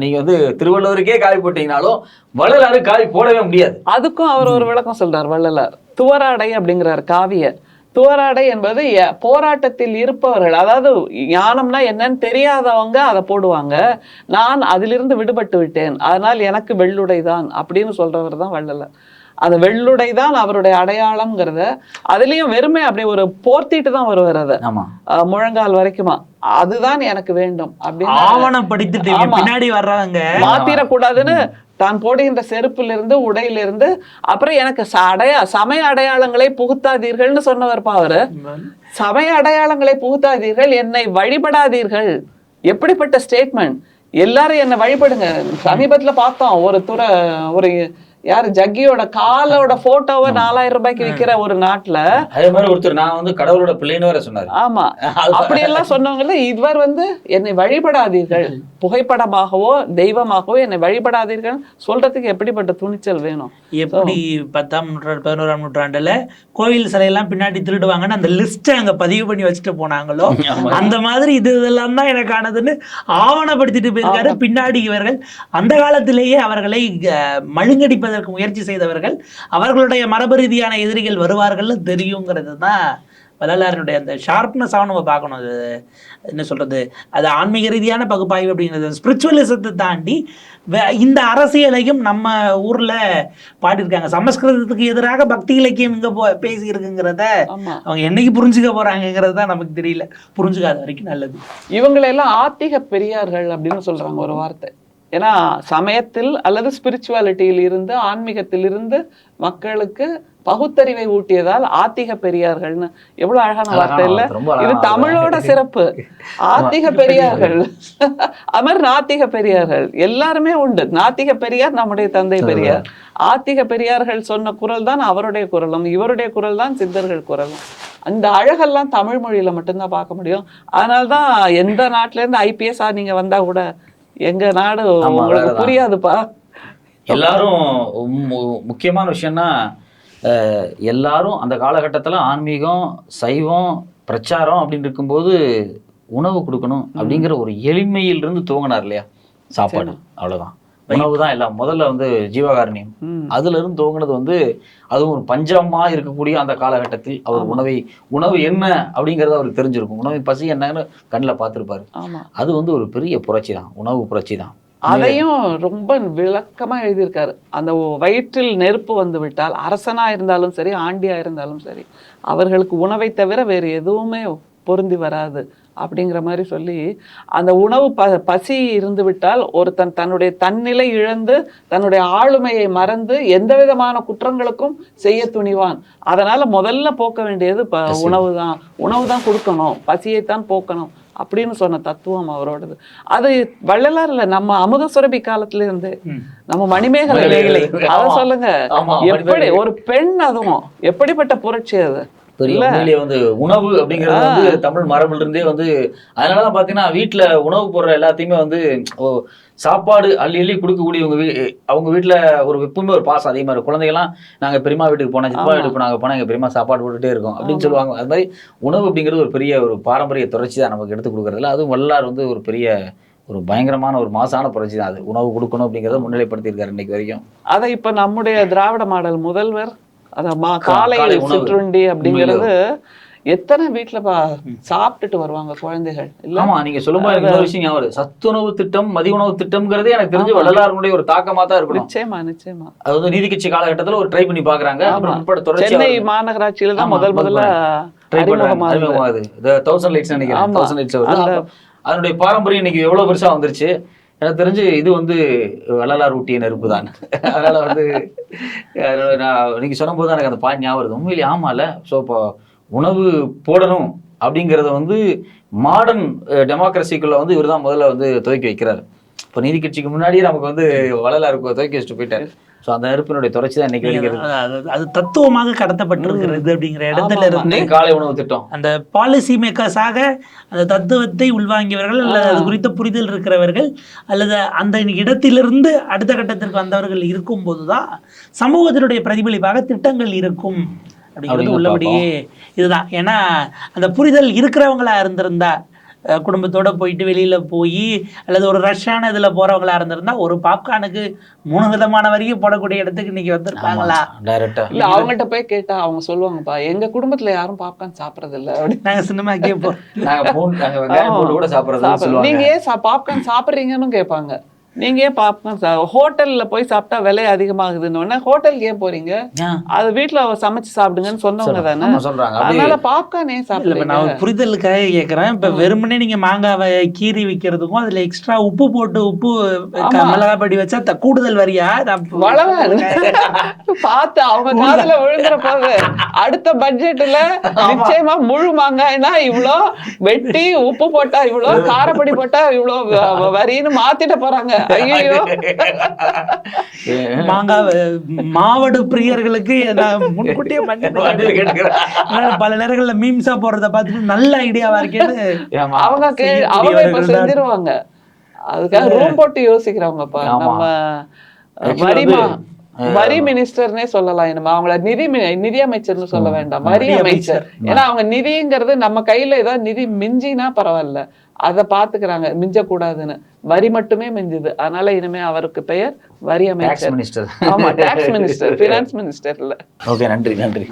நீங்க வந்து திருவள்ளுவருக்கே காவி போட்டீங்கனாலும் வள்ளலாரு காவி போடவே முடியாது. அதுக்கும் அவர் ஒரு விளக்கம் சொல்றார் வள்ளலார். துவராடை அப்படிங்கிறார் காவிய. துவராடை என்பது போராட்டத்தில் இருப்பவர்கள், அதாவது ஞானம்னா என்னன்னு தெரியாதவங்க அதை போடுவாங்க. நான் அதிலிருந்து விடுபட்டு விட்டேன், அதனால் எனக்கு வெள்ளுடை தான் அப்படின்னு சொல்றவர் தான் வள்ளலார். அந்த வெள்ளுடை தான் அவருடைய அடையாளம்ங்கிறத அதுலயும் வெறுமை அப்படி ஒரு போர்த்திட்டு தான் வருவார். அதை முழங்கால் வரைக்குமா அதுதான் எனக்கு வேண்டும் அப்படின்னு ஆவணப்படுத்திட்டு பின்னாடி வர்றாங்க. மாத்திரக்கூடாதுன்னு தான் போடுகின்ற செருப்பிலிருந்து உடையிலிருந்து அப்புறம் எனக்கு சமய அடையாளங்களை புகுத்தாதீர்கள்னு சொன்னவர்ப்பா அவரு. சமய அடையாளங்களை புகுத்தாதீர்கள், என்னை வழிபடாதீர்கள். எப்படிப்பட்ட ஸ்டேட்மெண்ட்! எல்லாரும் என்னை வழிபடுங்க. சமீபத்துல பார்த்தோம் ஒரு யாரு ஜக்கியோட காலோட போட்டோவை 4000 ரூபாய்க்கு விற்கிற ஒரு நாட்டுல அதே மாதிரி ஒருத்தர் நான் வந்து கடவுளோட பிள்ளைன்னு வேற சொன்னாரு. ஆமா, அப்படி எல்லாம் சொன்னவங்கள இவர் வந்து என்னை வழிபடாதீர்கள், புகைப்படமாகவோ தெய்வமாகவோ என்னை வழிபடாதீர்கள் சொல்றதுக்கு எப்படிப்பட்ட துணிச்சல் வேணும்? எப்படி 10ஆம் நூற்றாண்டு 11ஆம் நூற்றாண்டுல கோவில் சிலையெல்லாம் பின்னாடி திருடுவாங்கன்னு அந்த லிஸ்ட்டை அங்க பதிவு பண்ணி வச்சுட்டு போனாங்களோ, அந்த மாதிரி இதெல்லாம் தான் எனக்கானதுன்னு ஆவணப்படுத்திட்டு போயிருக்காரு. பின்னாடி இவர்கள் அந்த காலத்திலேயே அவர்களை மழுங்கடிப்பதற்கு முயற்சி செய்தவர்கள், அவர்களுடைய மரபு ரீதியான எதிரிகள் வருவார்கள் தெரியுங்கிறது தான் வள்ளலாருடைய அந்த ஷார்ப்னஸ் நம்ம பார்க்கணும். அது என்ன சொல்றது, அது ஆன்மீக ரீதியான பகுப்பாய்வு அப்படிங்கிறது. ஸ்பிரிச்சுவலிசத்தை தாண்டி இந்த அரசியலையும் நம்ம ஊர்ல பாடியிருக்காங்க. சமஸ்கிருதத்துக்கு எதிராக பக்தி இலக்கியம் இங்க பேசி இருக்குங்கிறத அவங்க என்னைக்கு புரிஞ்சுக்க போறாங்கிறது தான் நமக்கு தெரியல. புரிஞ்சுக்காத வரைக்கும் நல்லது. இவங்களெல்லாம் ஆத்திக பெரியார்கள் அப்படின்னு சொல்றாங்க ஒரு வார்த்தை. ஏன்னா சமயத்தில் அல்லது ஸ்பிரிச்சுவாலிட்டியில் இருந்து ஆன்மீகத்தில் இருந்து மக்களுக்கு பகுத்தறிவை ஊட்டியதால் ஆத்திக பெரியார்கள்னு எவ்வளவு அழகான வார்த்தை இல்ல? இது தமிழோட சிறப்பு. ஆத்திக பெரியார்கள் அமர் நாத்திக பெரியார்கள் எல்லாருமே உண்டு. நாத்திக பெரியார் நம்முடைய தந்தை பெரியார். ஆத்திக பெரியார்கள் சொன்ன குரல் தான் அவருடைய குரலும், இவருடைய குரல் தான் சித்தர்கள் குரலும். அந்த அழகெல்லாம் தமிழ் மொழியில மட்டும்தான் பார்க்க முடியும். அதனால்தான் எந்த நாட்டுல இருந்து IPS நீங்க வந்தா கூட எங்க நாடு உங்களுக்கு புரியாதுப்பா. எல்லாரும் முக்கியமான விஷயம்னா எல்லாரும் அந்த காலகட்டத்தில் ஆன்மீகம் சைவம் பிரச்சாரம் அப்படின்னு இருக்கும்போது உணவு கொடுக்கணும் அப்படிங்கிற ஒரு எளிமையிலிருந்து துவங்கினார் இல்லையா? சாப்பாடு, அவ்வளவுதான். உணவு தான் எல்லாம். முதல்ல வந்து ஜீவகாருண்யம் அதுல இருந்து துவங்கினது வந்து அதுவும் ஒரு பஞ்சமா இருக்கக்கூடிய அந்த காலகட்டத்தில் அவர் உணவு என்ன அப்படிங்கறது அவருக்கு தெரிஞ்சிருக்கும். உணவு பசி என்னன்னு கண்ணில் பார்த்திருப்பாரு. அது வந்து ஒரு பெரிய புரட்சி தான், உணவு புரட்சி தான். அதையும் ரொம்ப விளக்கமா எழுதியிருக்காரு. அந்த வயிற்றில் நெருப்பு வந்து விட்டால் அரசனா இருந்தாலும் சரி ஆண்டியா இருந்தாலும் சரி அவர்களுக்கு உணவை தவிர வேறு எதுவுமே பொருந்தி வராது அப்படிங்கிற மாதிரி சொல்லி, அந்த உணவு பசி இருந்து விட்டால் ஒருத்தன் தன்னுடைய தன்னிலை இழந்து தன்னுடைய ஆளுமையை மறந்து எந்த விதமான குற்றங்களுக்கும் செய்ய துணிவான். அதனால முதல்ல போக்க வேண்டியது உணவு தான் கொடுக்கணும், பசியைத்தான் போக்கணும் அப்படின்னு சொன்ன தத்துவம் அவரோடது. அது வள்ளலார் இல்ல, நம்ம அமுத சுரபி காலத்துல இருந்து நம்ம மணிமேகலை அத சொல்லுங்க. எப்படி ஒரு பெண், அதுவும் எப்படிப்பட்ட புரட்சி அது! வந்து உணவு அப்படிங்கிறது வந்து தமிழ் மரபுல இருந்தே வந்து அதனாலதான் பாத்தீங்கன்னா வீட்டுல உணவு போடுற எல்லாத்தையுமே வந்து சாப்பாடு அள்ளி கொடுக்கக்கூடிய அவங்க வீட்டுல ஒரு எப்பவுமே ஒரு பாசம் அதே மாதிரி. குழந்தைகள்லாம் நாங்க பெரியமா வீட்டுக்கு போனா சித்தப்பா வீட்டுக்கு நாங்க போனா எங்க பெரியமா சாப்பாடு போட்டுட்டே இருக்கோம் அப்படின்னு சொல்லுவாங்க. அது மாதிரி உணவு அப்படிங்கிறது ஒரு பெரிய ஒரு பாரம்பரிய தொடர்ச்சி தான் நமக்கு எடுத்து கொடுக்கறதுல. அதுவும் வள்ளலார் வந்து ஒரு பெரிய ஒரு பயங்கரமான ஒரு மாசான புரட்சி தான். அது உணவு கொடுக்கணும் அப்படிங்கிறத முன்னிலைப்படுத்தியிருக்காரு இன்னைக்கு வரைக்கும். அதை இப்ப நம்முடைய திராவிட மாடல் முதல்வர் காலை சிற்றுண்டி அப்படிங்கிறது எத்தனை வீட்டுல சாப்பிட்டுட்டு வருவாங்க குழந்தைகள். ஆமா, நீங்க சொல்லும்போது இன்னொரு விஷயம், சத்துணவு திட்டம் மதிய உணவு திட்டம்ங்கிறதே எனக்கு தெரிஞ்சு வள்ளலாருடைய ஒரு தாக்கமா தான் இருக்கும். நிச்சயமா அது வந்து நீதி கட்சி காலகட்டத்துல ஒரு ட்ரை பண்ணி பாக்குறாங்க. சென்னை மாநகராட்சியில தான் முதல்ல அறிமுகமாகுது. 1000 லைட்ஸ் நினைக்கிறேன், 1000 லைட்ஸ். அதனுடைய பாரம்பரியம் இன்னைக்கு எவ்வளவு பெருசா வந்துருச்சு. எனக்கு தெரிஞ்சு இது வந்து வள்ளலார் ஊட்டிய நெருப்பு தான். அதனால வந்து நீங்க சொன்னும் போது எனக்கு அந்த பாயிண்ட் ஞாபகம் வருது. உண்மையிலே ஆமால. ஸோ இப்போ உணவு போடணும் அப்படிங்கிறத வந்து மாடர்ன் டெமோக்ரஸிக்குள்ள வந்து இவர் தான் முதல்ல வந்து துவக்கி வைக்கிறாரு. இப்போ நீதி கட்சிக்கு முன்னாடியே நமக்கு வந்து வள்ளலார் துவக்கி வச்சுட்டு போயிட்டாரு. ஸோ அந்த நெருப்பினுடைய தொடர்ச்சி தான் இன்னைக்கு அது தத்துவமாக கடத்தப்பட்டிருக்கிறது அப்படிங்கிற இடத்துல இருந்து காலை உணவு திட்டம் அந்த பாலிசி மேக்கர்ஸாக அந்த தத்துவத்தை உள்வாங்கியவர்கள் அல்லது அது குறித்த புரிதல் இருக்கிறவர்கள் அல்லது அந்த இடத்திலிருந்து அடுத்த கட்டத்திற்கு வந்தவர்கள் இருக்கும் போதுதான் சமூகத்தினுடைய பிரதிபலிப்பாக திட்டங்கள் இருக்கும். அப்படிங்கிறது உள்ளபடியே இதுதான். ஏன்னா அந்த புரிதல் இருக்கிறவங்களா இருந்திருந்தா, குடும்பத்தோட போயிட்டு வெளியில போய் அல்லது ஒரு ரஷ்ஷான இதுல போறவங்களா இருந்திருந்தா ஒரு பாப்கார்னுக்கு 3 விதமான வரைக்கும் போடக்கூடிய இடத்துக்கு இன்னைக்கு வந்திருப்பாங்களா? டைரக்டா இல்ல அவங்கள்ட்ட போய் கேட்டா அவங்க சொல்லுவாங்கப்பா, எங்க குடும்பத்துல யாரும் பாப்கார்ன் சாப்பிடறது இல்ல அப்படின்னு. நாங்க சினிமாக்கே போறோம். நாங்க வெங்காயம் போட்டு கூட சாப்பிடுறதுன்னு சொல்லுவாங்க. நீங்க ஏன் பாப்கார்ன் சாப்பிடுறீங்கன்னு கேட்பாங்க. நீங்க ஏன் பாப்கார்ன் ஹோட்டல்ல போய் சாப்பிட்டா விலை அதிகமாகுதுன்னு ஹோட்டலுக்கு ஏன் போறீங்க? அது வீட்டுல சமைச்சு சாப்பிடுங்கன்னு சொன்னவங்க தானே சொல்றாங்க. அதனால பாப்கார்ன் ஏன் இல்ல, சாப்பிடுங்க? நான் ஒரு புரிதலுக்காக கேட்கறேன். இப்ப வெறுமனே நீங்க மாங்காவை கீறி விக்கிறதுக்கும் அதுல எக்ஸ்ட்ரா உப்பு போட்டு மிளகாப்படி வச்சா கூடுதல் வரியா? பார்த்து அவங்க காதுல விழுந்துற போது அடுத்த பட்ஜெட்ல நிச்சயமா முழு மாங்காய்னா இவ்வளோ, வெட்டி உப்பு போட்டா இவ்வளோ, காரப்பொடி போட்டா இவ்வளோ வரின்னு மாத்திட்ட போறாங்க. ஐயோ, மாங்காய் மாவடு பிரியர்களுக்கு நான் முன்கூட்டியே பல நேரங்கள்ல மீம்ஸா போறத பார்த்துட்டு நல்ல ஐடியாவா இருக்கேன்னு அவங்க இப்ப செஞ்சிருவாங்க. அதுக்காக ரூம் போட்டு யோசிக்கிறவங்கப்பா. நம்ம வரி மினிஸ்டர்னே சொல்லலாம். நம்ம அவங்கள நிதி அமைச்சர்னு சொல்ல வேண்டாம், வரி அமைச்சர். ஏன்னா அவங்க நிதிங்கிறது நம்ம கையில ஏதாவது நிதி மிஞ்சினா பரவாயில்ல, அதை பாத்துக்கிறாங்க, மிஞ்ச கூடாதுன்னு. வரி மட்டுமே மிஞ்சுது. அதனால இனிமே அவருக்கு பெயர் வரி அமைச்சர். மினிஸ்டர். ஆமா, டாக்ஸ் மினிஸ்டர், பினான்ஸ் மினிஸ்டர் இல்ல. ஓகே, நன்றி.